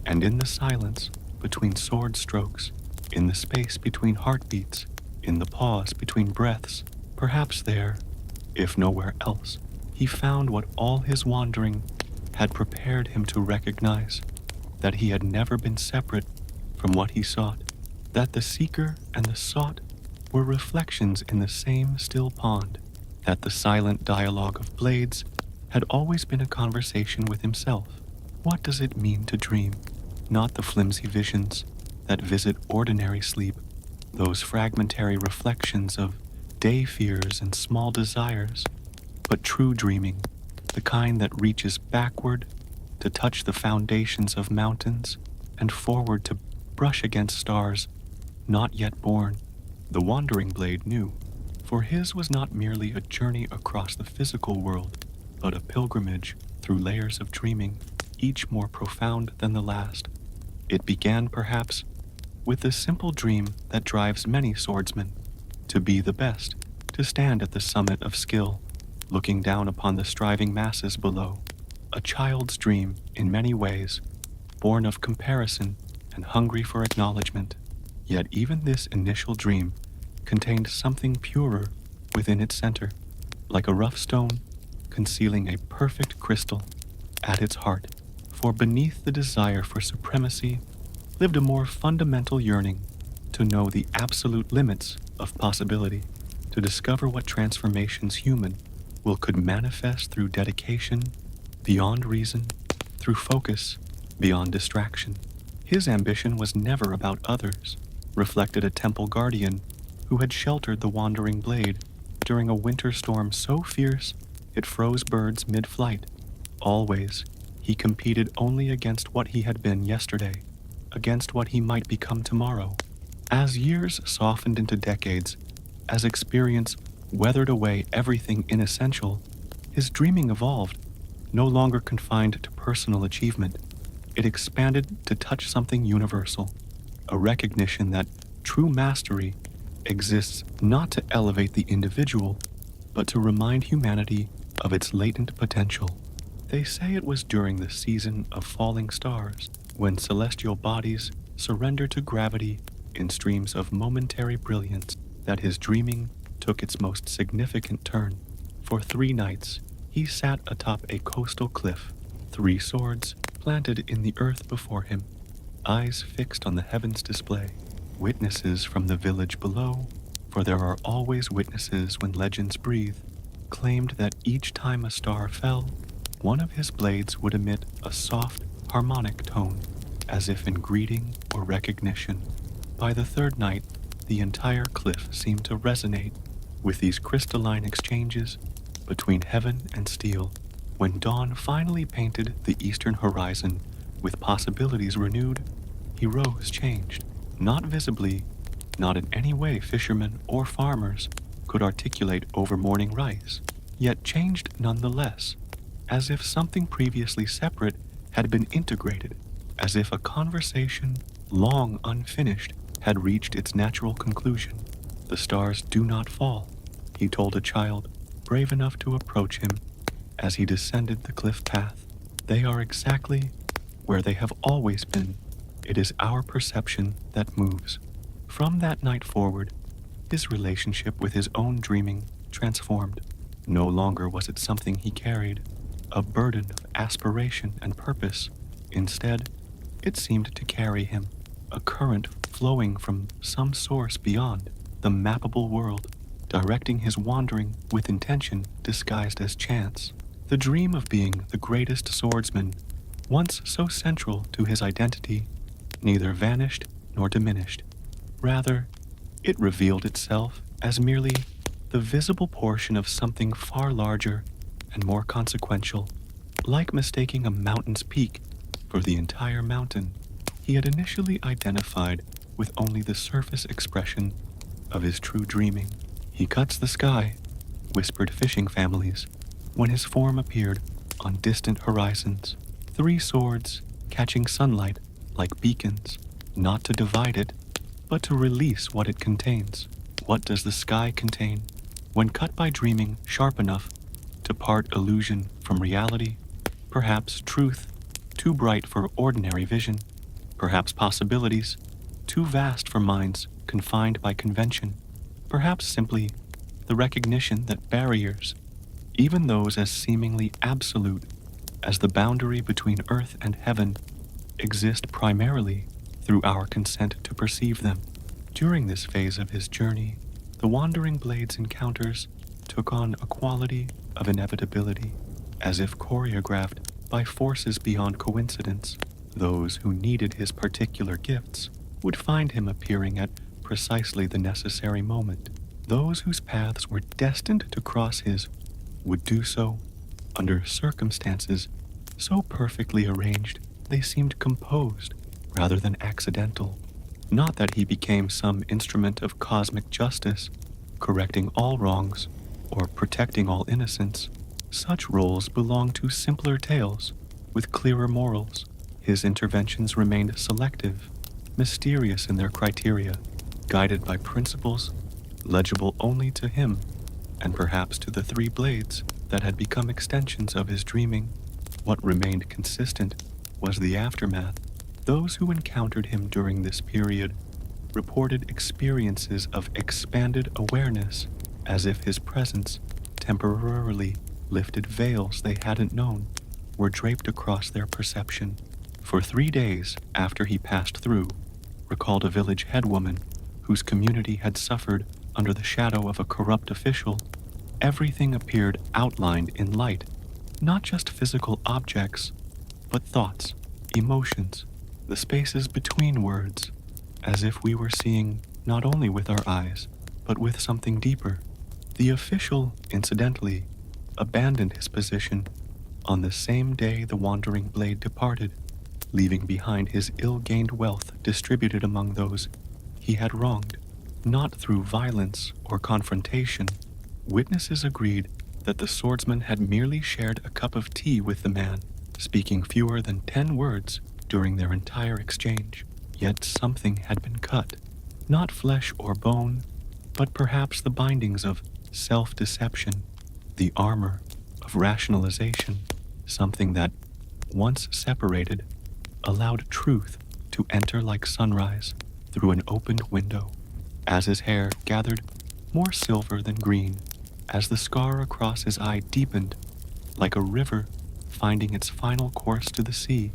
And in the silence between sword strokes, in the space between heartbeats, in the pause between breaths, perhaps there, if nowhere else, he found what all his wandering had prepared him to recognize, that he had never been separate from what he sought, that the seeker and the sought were reflections in the same still pond, that the silent dialogue of blades had always been a conversation with himself. What does it mean to dream? Not the flimsy visions that visit ordinary sleep, those fragmentary reflections of day fears and small desires, but true dreaming, the kind that reaches backward to touch the foundations of mountains and forward to brush against stars not yet born. The wandering blade knew, for his was not merely a journey across the physical world, but a pilgrimage through layers of dreaming, each more profound than the last. It began, perhaps, with the simple dream that drives many swordsmen, to be the best, to stand at the summit of skill, looking down upon the striving masses below. A child's dream, in many ways, born of comparison and hungry for acknowledgement. Yet even this initial dream contained something purer within its center, like a rough stone concealing a perfect crystal at its heart. For beneath the desire for supremacy lived a more fundamental yearning to know the absolute limits of possibility, to discover what transformations human will could manifest through dedication beyond reason, through focus beyond distraction. His ambition was never about others, reflected a temple guardian who had sheltered the wandering blade during a winter storm so fierce it froze birds mid-flight. Always, he competed only against what he had been yesterday, against what he might become tomorrow. As years softened into decades, as experience weathered away everything inessential, his dreaming evolved, no longer confined to personal achievement. It expanded to touch something universal, a recognition that true mastery exists not to elevate the individual, but to remind humanity of its latent potential. They say it was during the season of falling stars, when celestial bodies surrender to gravity in streams of momentary brilliance, that his dreaming took its most significant turn. For 3 nights, he sat atop a coastal cliff, 3 swords planted in the earth before him, eyes fixed on the heavens display. Witnesses from the village below, for there are always witnesses when legends breathe, claimed that each time a star fell, one of his blades would emit a soft, harmonic tone, as if in greeting or recognition. By the 3rd night, the entire cliff seemed to resonate with these crystalline exchanges between heaven and steel. When dawn finally painted the eastern horizon with possibilities renewed, he rose changed, not visibly, not in any way fishermen or farmers could articulate over morning rice, yet changed nonetheless, as if something previously separate had been integrated, as if a conversation long unfinished had reached its natural conclusion. "The stars do not fall," he told a child brave enough to approach him as he descended the cliff path. "They are exactly where they have always been. It is our perception that moves." From that night forward, his relationship with his own dreaming transformed. No longer was it something he carried, a burden of aspiration and purpose. Instead, it seemed to carry him, a current flowing from some source beyond the mappable world, directing his wandering with intention disguised as chance. The dream of being the greatest swordsman, once so central to his identity, neither vanished nor diminished. Rather, it revealed itself as merely the visible portion of something far larger and more consequential. Like mistaking a mountain's peak for the entire mountain, he had initially identified with only the surface expression of his true dreaming. "He cuts the sky," whispered fishing families, when his form appeared on distant horizons. 3 swords catching sunlight like beacons, not to divide it, but to release what it contains. What does the sky contain? When cut by dreaming sharp enough to part illusion from reality, perhaps truth, too bright for ordinary vision, perhaps possibilities, too vast for minds confined by convention, perhaps simply the recognition that barriers, even those as seemingly absolute as the boundary between earth and heaven, exist primarily through our consent to perceive them. During this phase of his journey, the Wandering Blade's encounters took on a quality of inevitability, as if choreographed by forces beyond coincidence. Those who needed his particular gifts would find him appearing at precisely the necessary moment. Those whose paths were destined to cross his would do so under circumstances so perfectly arranged they seemed composed rather than accidental. Not that he became some instrument of cosmic justice, correcting all wrongs or protecting all innocence. Such roles belong to simpler tales with clearer morals. His interventions remained selective, mysterious in their criteria, guided by principles legible only to him and perhaps to the 3 blades that had become extensions of his dreaming. What remained consistent was the aftermath. Those who encountered him during this period reported experiences of expanded awareness, as if his presence temporarily lifted veils they hadn't known were draped across their perception. For 3 days after he passed through, recalled a village headwoman whose community had suffered under the shadow of a corrupt official, everything appeared outlined in light, not just physical objects, but thoughts, emotions, the spaces between words, as if we were seeing not only with our eyes, but with something deeper. The official, incidentally, abandoned his position on the same day the Wandering Blade departed, leaving behind his ill-gained wealth distributed among those he had wronged, not through violence or confrontation. Witnesses agreed that the swordsman had merely shared a cup of tea with the man, speaking fewer than 10 words during their entire exchange. Yet something had been cut, not flesh or bone, but perhaps the bindings of self-deception, the armor of rationalization. Something that, once separated, allowed truth to enter like sunrise through an opened window. As his hair gathered more silver than green, as the scar across his eye deepened like a river finding its final course to the sea,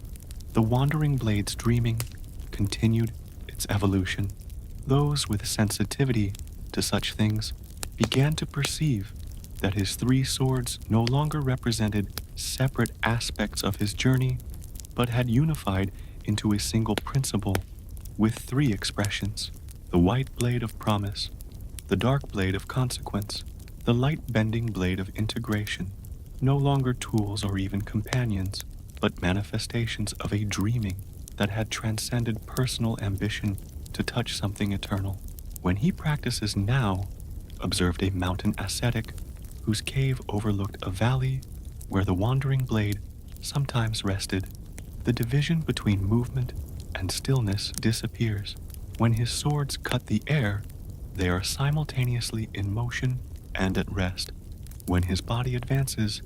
the wandering blade's dreaming continued its evolution. Those with sensitivity to such things began to perceive that his three swords no longer represented separate aspects of his journey, but had unified into a single principle with three expressions: the white blade of promise, the dark blade of consequence, the light-bending blade of integration. No longer tools or even companions, but manifestations of a dreaming that had transcended personal ambition to touch something eternal. When he practices now, observed a mountain ascetic whose cave overlooked a valley where the wandering blade sometimes rested, the division between movement and stillness disappears. When his swords cut the air, they are simultaneously in motion and at rest. When his body advances,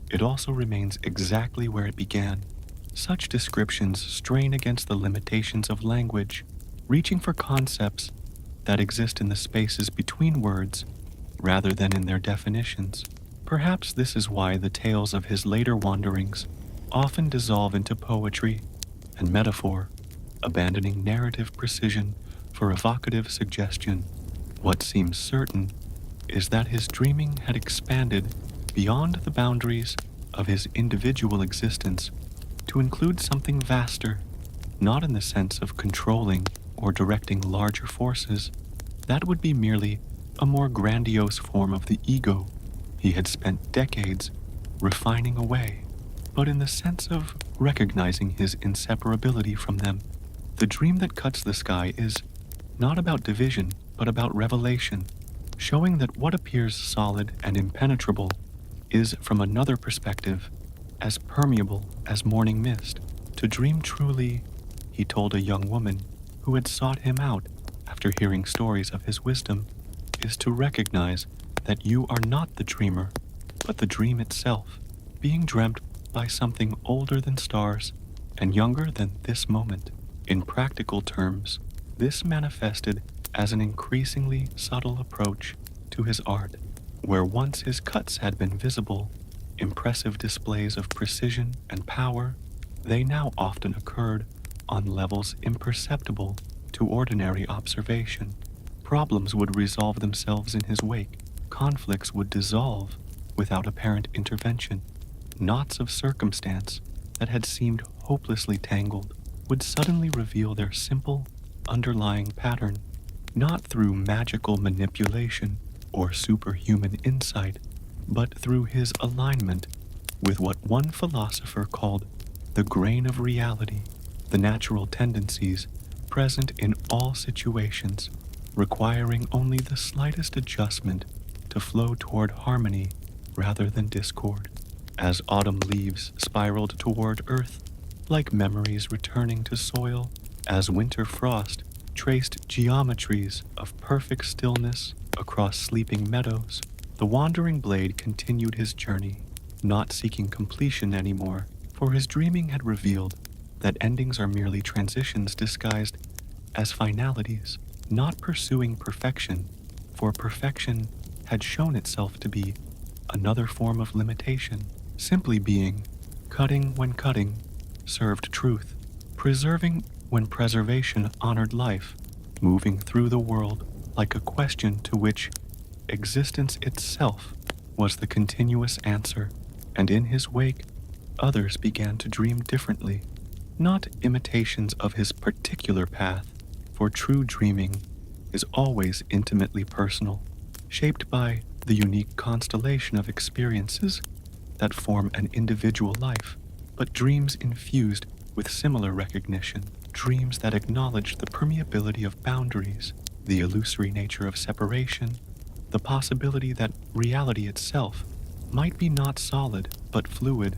it also remains exactly where it began. Such descriptions strain against the limitations of language, reaching for concepts that exist in the spaces between words rather than in their definitions. Perhaps this is why the tales of his later wanderings often dissolve into poetry and metaphor, abandoning narrative precision for evocative suggestion. What seems certain is that his dreaming had expanded beyond the boundaries of his individual existence to include something vaster, not in the sense of controlling or directing larger forces. That would be merely a more grandiose form of the ego he had spent decades refining away, but in the sense of recognizing his inseparability from them. The dream that cuts the sky is not about division, but about revelation, showing that what appears solid and impenetrable is, from another perspective, as permeable as morning mist. To dream truly, he told a young woman who had sought him out after hearing stories of his wisdom, is to recognize that you are not the dreamer, but the dream itself, being dreamt by something older than stars and younger than this moment. In practical terms, this manifested as an increasingly subtle approach to his art, where once his cuts had been visible, impressive displays of precision and power, they now often occurred on levels imperceptible to ordinary observation. Problems would resolve themselves in his wake. Conflicts would dissolve without apparent intervention. Knots of circumstance that had seemed hopelessly tangled would suddenly reveal their simple, underlying pattern, not through magical manipulation or superhuman insight, but through his alignment with what one philosopher called the grain of reality, the natural tendencies present in all situations, requiring only the slightest adjustment to flow toward harmony rather than discord. As autumn leaves spiraled toward earth, like memories returning to soil, as winter frost traced geometries of perfect stillness across sleeping meadows, the wandering blade continued his journey, not seeking completion anymore, for his dreaming had revealed that endings are merely transitions disguised as finalities, not pursuing perfection, for perfection had shown itself to be another form of limitation, simply being cutting when cutting served truth, preserving when preservation honored life, moving through the world like a question to which existence itself was the continuous answer. And in his wake, others began to dream differently, not imitations of his particular path, for true dreaming is always intimately personal, shaped by the unique constellation of experiences that form an individual life, but dreams infused with similar recognition, dreams that acknowledge the permeability of boundaries, the illusory nature of separation, the possibility that reality itself might be not solid but fluid,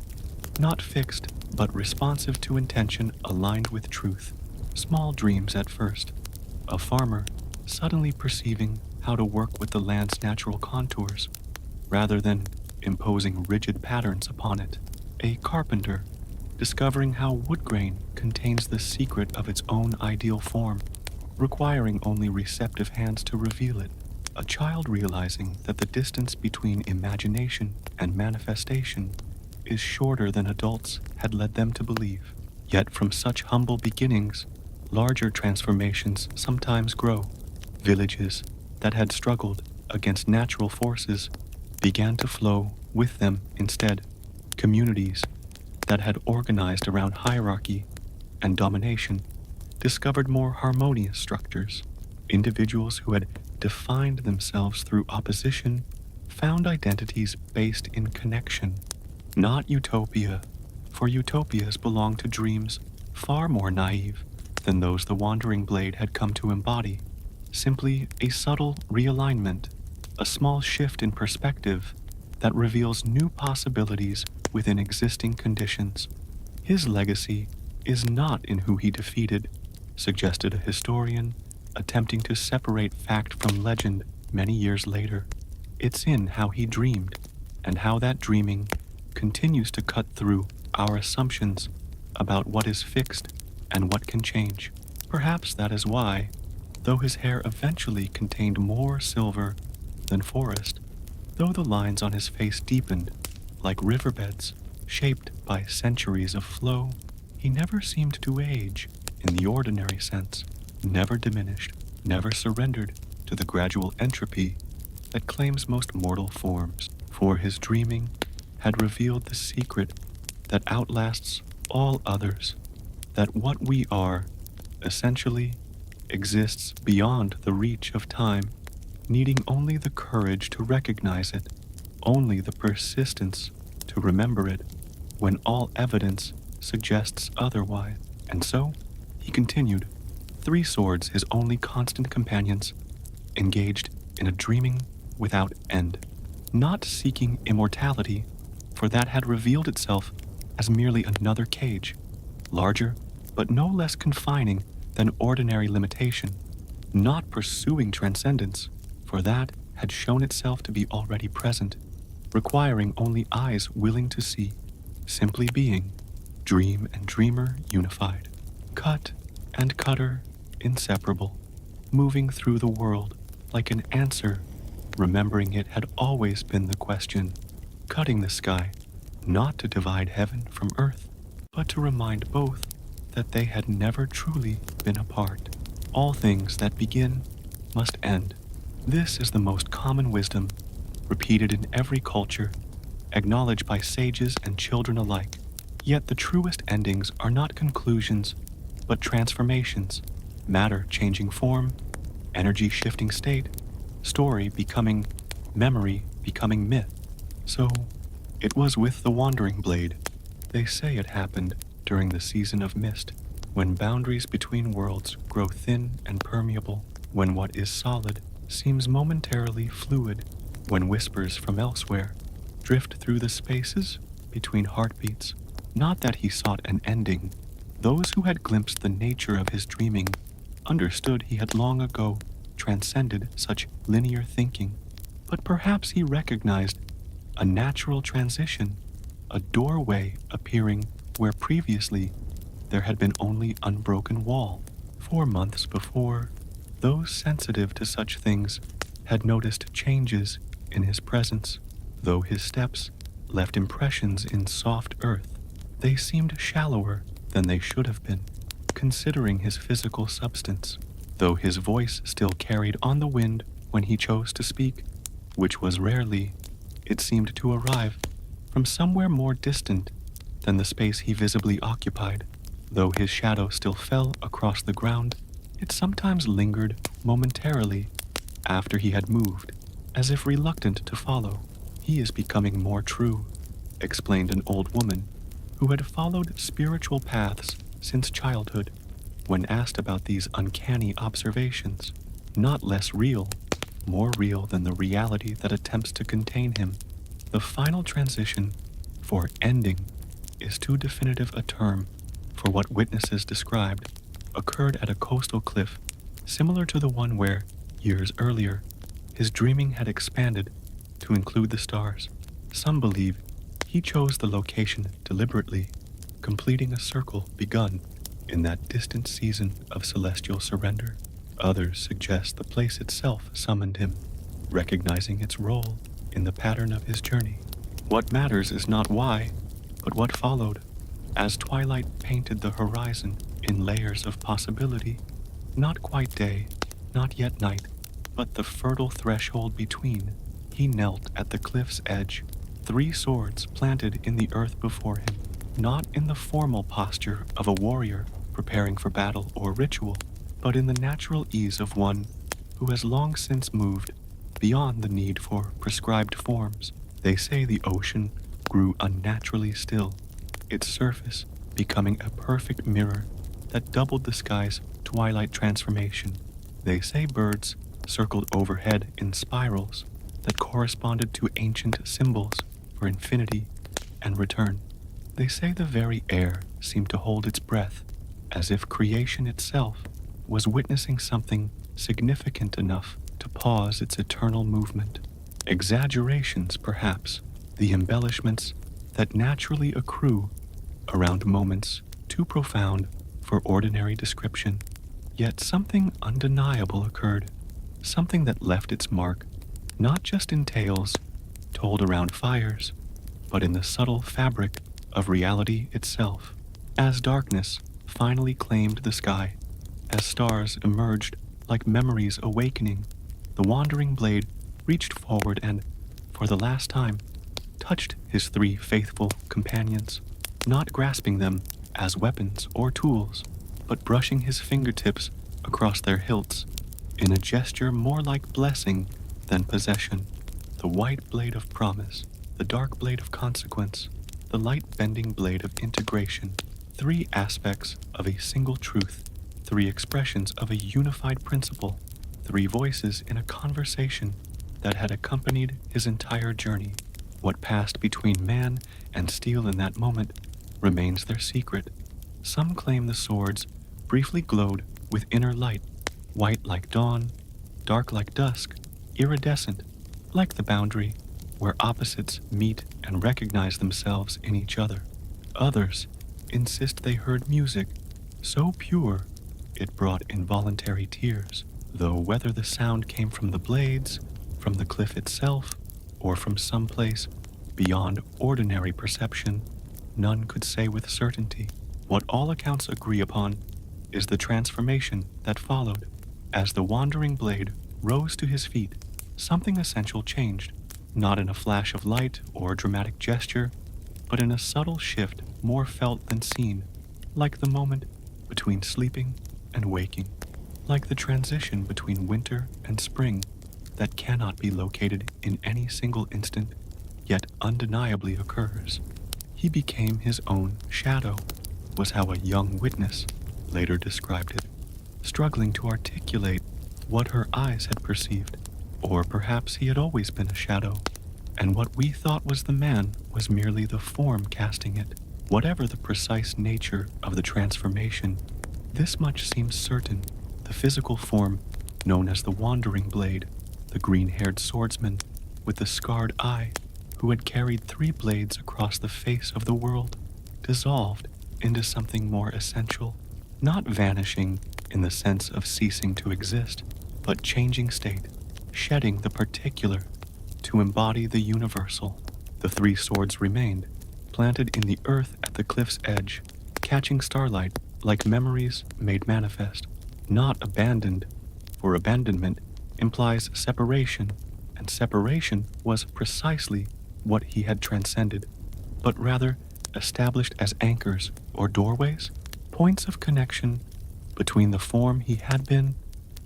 not fixed but responsive to intention aligned with truth. Small dreams at first. A farmer suddenly perceiving how to work with the land's natural contours, rather than imposing rigid patterns upon it. a carpenter discovering how wood grain contains the secret of its own ideal form, requiring only receptive hands to reveal it. A child realizing that the distance between imagination and manifestation is shorter than adults had led them to believe. Yet from such humble beginnings, larger transformations sometimes grow. Villages that had struggled against natural forces began to flow with them instead. Communities that had organized around hierarchy and domination discovered more harmonious structures. Individuals who had defined themselves through opposition found identities based in connection, not utopia, for utopias belong to dreams far more naive than those the Wandering Blade had come to embody. Simply a subtle realignment, a small shift in perspective that reveals new possibilities within existing conditions. His legacy is not in who he defeated, suggested a historian, attempting to separate fact from legend many years later. It's in how he dreamed, and how that dreaming continues to cut through our assumptions about what is fixed and what can change. Perhaps that is why, though his hair eventually contained more silver than forest, though the lines on his face deepened like riverbeds shaped by centuries of flow, he never seemed to age in the ordinary sense, never diminished, never surrendered to the gradual entropy that claims most mortal forms. For his dreaming had revealed the secret that outlasts all others, that what we are, essentially, exists beyond the reach of time, needing only the courage to recognize it, only the persistence to remember it, when all evidence suggests otherwise. And so, he continued, 3 swords his only constant companions, engaged in a dreaming without end, not seeking immortality, for that had revealed itself as merely another cage, larger but no less confining than ordinary limitation, not pursuing transcendence, for that had shown itself to be already present, requiring only eyes willing to see, simply being, dream and dreamer unified, cut and cutter inseparable, moving through the world like an answer, remembering it had always been the question, cutting the sky, not to divide heaven from earth, but to remind both that they had never truly been apart. All things that begin must end. This is the most common wisdom, repeated in every culture, acknowledged by sages and children alike. Yet the truest endings are not conclusions, but transformations, matter changing form, energy shifting state, story becoming memory, becoming myth. So, it was with the Wandering Blade. They say it happened during the season of mist, when boundaries between worlds grow thin and permeable, when what is solid seems momentarily fluid, when whispers from elsewhere drift through the spaces between heartbeats. Not that he sought an ending. Those who had glimpsed the nature of his dreaming understood he had long ago transcended such linear thinking, but perhaps he recognized a natural transition, a doorway appearing where previously there had been only unbroken wall. 4 months before, those sensitive to such things had noticed changes in his presence, though his steps left impressions in soft earth. They seemed shallower than they should have been, considering his physical substance, though his voice still carried on the wind when he chose to speak, which was rarely. It seemed to arrive from somewhere more distant than the space he visibly occupied. Though his shadow still fell across the ground, it sometimes lingered momentarily after he had moved, as if reluctant to follow. He is becoming more true, explained an old woman who had followed spiritual paths since childhood. When asked about these uncanny observations, not less real, more real than the reality that attempts to contain him. The final transition, for ending, is too definitive a term for what witnesses described occurred at a coastal cliff similar to the one where, years earlier, his dreaming had expanded to include the stars. Some believe He chose the location deliberately, completing a circle begun in that distant season of celestial surrender. Others suggest the place itself summoned him, recognizing its role in the pattern of his journey. What matters is not why, but what followed, as twilight painted the horizon in layers of possibility. Not quite day, not yet night, but the fertile threshold between. He knelt at the cliff's edge, 3 swords planted in the earth before him, not in the formal posture of a warrior preparing for battle or ritual, but in the natural ease of one who has long since moved beyond the need for prescribed forms. They say the ocean grew unnaturally still, its surface becoming a perfect mirror that doubled the sky's twilight transformation. They say birds circled overhead in spirals that corresponded to ancient symbols for infinity and return. They say the very air seemed to hold its breath, as if creation itself was witnessing something significant enough to pause its eternal movement. Exaggerations, perhaps, the embellishments that naturally accrue around moments too profound for ordinary description. Yet something undeniable occurred, something that left its mark, not just in tales told around fires, but in the subtle fabric of reality itself. As darkness finally claimed the sky, as stars emerged like memories awakening, the wandering blade reached forward and, for the last time, touched his 3 faithful companions, not grasping them as weapons or tools, but brushing his fingertips across their hilts in a gesture more like blessing than possession. The white blade of promise, the dark blade of consequence, the light-bending blade of integration, 3 aspects of a single truth, 3 expressions of a unified principle, 3 voices in a conversation that had accompanied his entire journey. What passed between man and steel in that moment remains their secret. Some claim the swords briefly glowed with inner light, white like dawn, dark like dusk, iridescent like the boundary where opposites meet and recognize themselves in each other. Others insist they heard music so pure it brought involuntary tears, though whether the sound came from the blades, from the cliff itself, or from someplace beyond ordinary perception, none could say with certainty. What all accounts agree upon is the transformation that followed. As the wandering blade rose to his feet, something essential changed, not in a flash of light or dramatic gesture, but in a subtle shift more felt than seen, like the moment between sleeping and waking, like the transition between winter and spring that cannot be located in any single instant, yet undeniably occurs. He became his own shadow, was how a young witness later described it, struggling to articulate what her eyes had perceived. Or perhaps he had always been a shadow, and what we thought was the man was merely the form casting it. Whatever the precise nature of the transformation, this much seems certain. The physical form, known as the Wandering Blade, the green-haired swordsman with the scarred eye, who had carried 3 blades across the face of the world, dissolved into something more essential, not vanishing in the sense of ceasing to exist, but changing state, shedding the particular to embody the universal. The 3 swords remained, planted in the earth at the cliff's edge, catching starlight like memories made manifest, not abandoned, for abandonment implies separation, and separation was precisely what he had transcended, but rather established as anchors or doorways, points of connection between the form he had been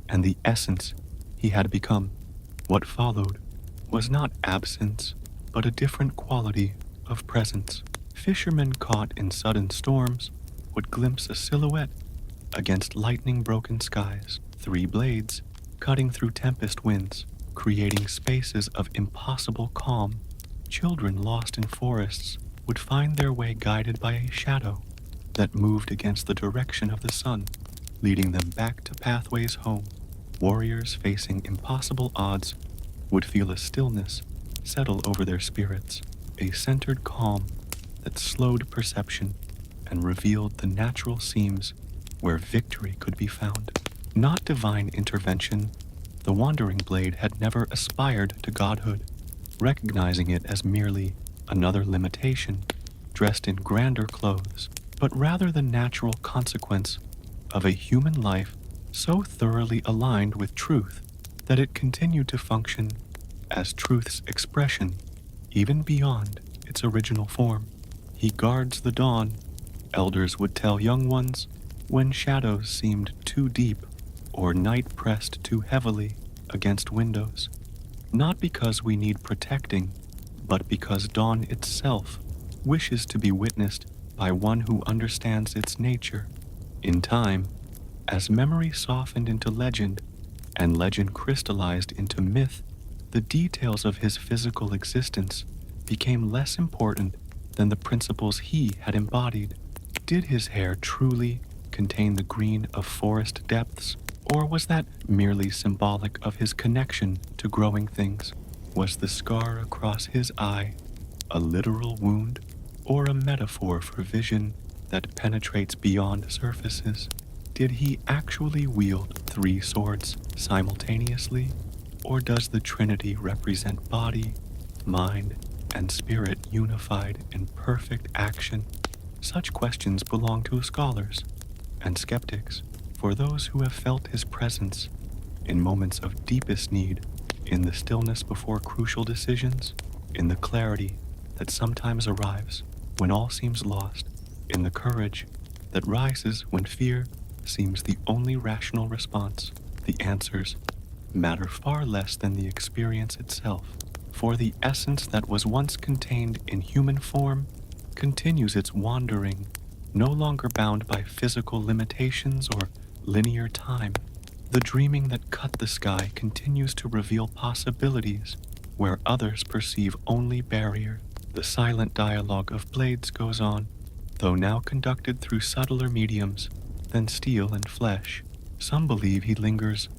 and the essence he had become. What followed was not absence, but a different quality of presence. Fishermen caught in sudden storms would glimpse a silhouette against lightning-broken skies, 3 blades cutting through tempest winds, creating spaces of impossible calm. Children lost in forests would find their way guided by a shadow that moved against the direction of the sun, leading them back to pathways home. Warriors facing impossible odds would feel a stillness settle over their spirits, a centered calm that slowed perception and revealed the natural seams where victory could be found. Not divine intervention, the wandering blade had never aspired to godhood, recognizing it as merely another limitation, dressed in grander clothes, but rather the natural consequence of a human life so thoroughly aligned with truth that it continued to function as truth's expression, even beyond its original form. He guards the dawn, elders would tell young ones, when shadows seemed too deep or night pressed too heavily against windows. Not because we need protecting, but because dawn itself wishes to be witnessed by one who understands its nature. In time, as memory softened into legend, and legend crystallized into myth, the details of his physical existence became less important than the principles he had embodied. Did his hair truly contain the green of forest depths, or was that merely symbolic of his connection to growing things? Was the scar across his eye a literal wound, or a metaphor for vision that penetrates beyond surfaces? Did he actually wield 3 swords simultaneously, or does the Trinity represent body, mind, and spirit unified in perfect action? Such questions belong to scholars and skeptics, for those who have felt his presence in moments of deepest need, in the stillness before crucial decisions, in the clarity that sometimes arrives when all seems lost, in the courage that rises when fear seems the only rational response. The answers matter far less than the experience itself, for the essence that was once contained in human form continues its wandering, no longer bound by physical limitations or linear time. The dreaming that cut the sky continues to reveal possibilities where others perceive only barrier. The silent dialogue of blades goes on, though now conducted through subtler mediums than steel and flesh. Some believe he lingers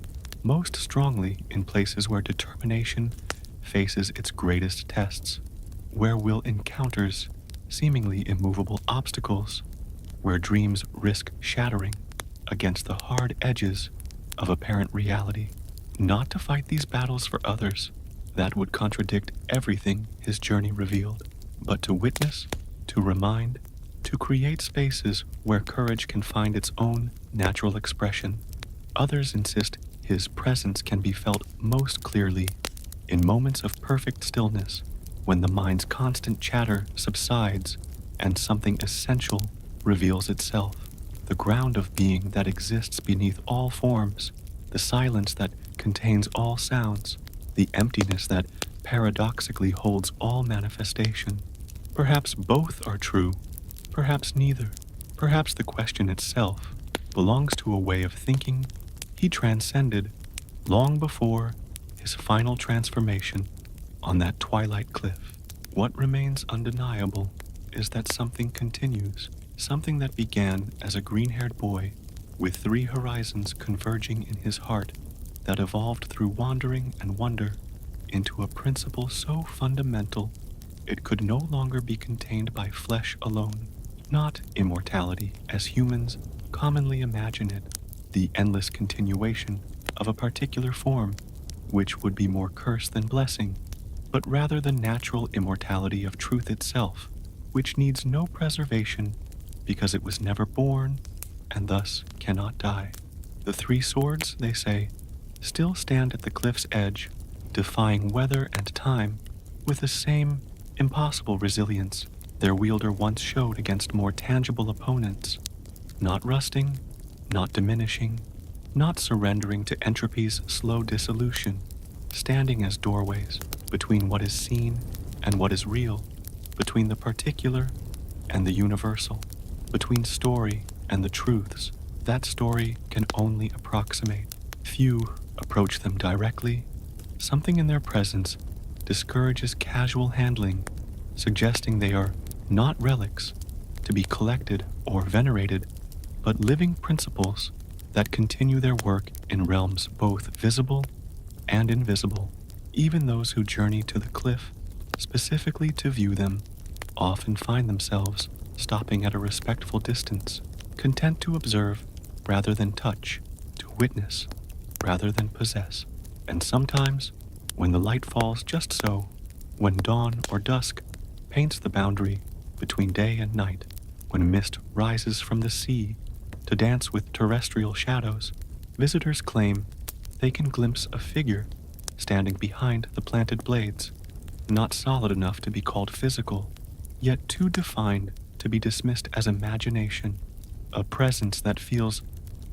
most strongly in places where determination faces its greatest tests, where will encounters seemingly immovable obstacles, where dreams risk shattering against the hard edges of apparent reality. Not to fight these battles for others, that would contradict everything his journey revealed, but to witness, to remind, to create spaces where courage can find its own natural expression. Others insist his presence can be felt most clearly in moments of perfect stillness, when the mind's constant chatter subsides and something essential reveals itself. The ground of being that exists beneath all forms, the silence that contains all sounds, the emptiness that paradoxically holds all manifestation. Perhaps both are true, perhaps neither. Perhaps the question itself belongs to a way of thinking he transcended long before his final transformation on that twilight cliff. What remains undeniable is that something continues, something that began as a green-haired boy with 3 horizons converging in his heart, that evolved through wandering and wonder into a principle so fundamental it could no longer be contained by flesh alone. Not immortality as humans commonly imagine it, the endless continuation of a particular form, which would be more curse than blessing, but rather the natural immortality of truth itself, which needs no preservation because it was never born and thus cannot die. The 3 swords, they say, still stand at the cliff's edge, defying weather and time with the same impossible resilience their wielder once showed against more tangible opponents, not rusting, not diminishing, not surrendering to entropy's slow dissolution, standing as doorways between what is seen and what is real, between the particular and the universal, between story and the truths that story can only approximate. Few approach them directly. Something in their presence discourages casual handling, suggesting they are not relics to be collected or venerated, but living principles that continue their work in realms both visible and invisible. Even those who journey to the cliff specifically to view them, often find themselves stopping at a respectful distance, content to observe rather than touch, to witness rather than possess. And sometimes, when the light falls just so, when dawn or dusk paints the boundary between day and night, when mist rises from the sea to dance with terrestrial shadows, visitors claim they can glimpse a figure standing behind the planted blades, not solid enough to be called physical, yet too defined to be dismissed as imagination, a presence that feels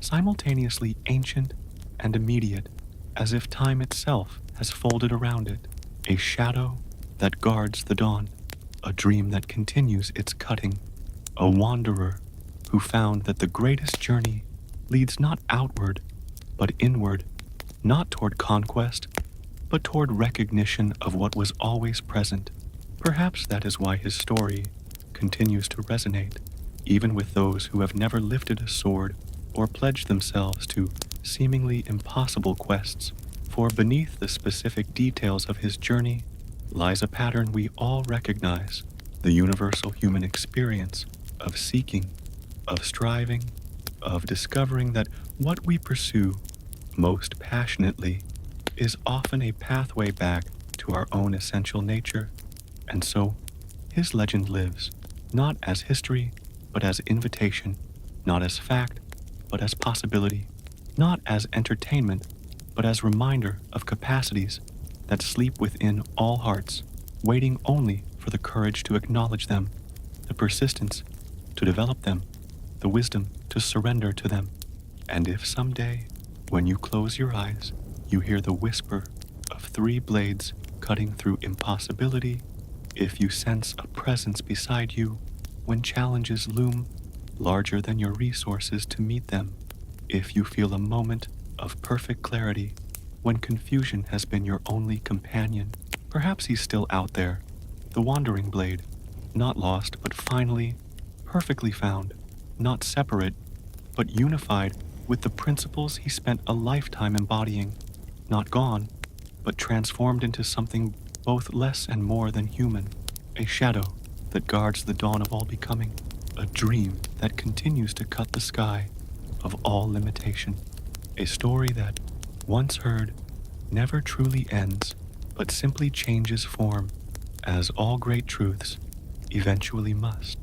simultaneously ancient and immediate, as if time itself has folded around it, a shadow that guards the dawn, a dream that continues its cutting, a wanderer who found that the greatest journey leads not outward, but inward, not toward conquest, but toward recognition of what was always present. Perhaps that is why his story continues to resonate, even with those who have never lifted a sword or pledged themselves to seemingly impossible quests. For beneath the specific details of his journey lies a pattern we all recognize, the universal human experience of seeking, of striving, of discovering that what we pursue most passionately is often a pathway back to our own essential nature. And so, his legend lives, not as history, but as invitation, not as fact, but as possibility, not as entertainment, but as reminder of capacities that sleep within all hearts, waiting only for the courage to acknowledge them, the persistence to develop them, the wisdom to surrender to them. And if someday, when you close your eyes, you hear the whisper of three blades cutting through impossibility, if you sense a presence beside you when challenges loom larger than your resources to meet them, if you feel a moment of perfect clarity when confusion has been your only companion, perhaps he's still out there, the wandering blade, not lost but finally, perfectly found, not separate, but unified with the principles he spent a lifetime embodying, not gone, but transformed into something both less and more than human, a shadow that guards the dawn of all becoming, a dream that continues to cut the sky of all limitation, a story that, once heard, never truly ends, but simply changes form, as all great truths eventually must.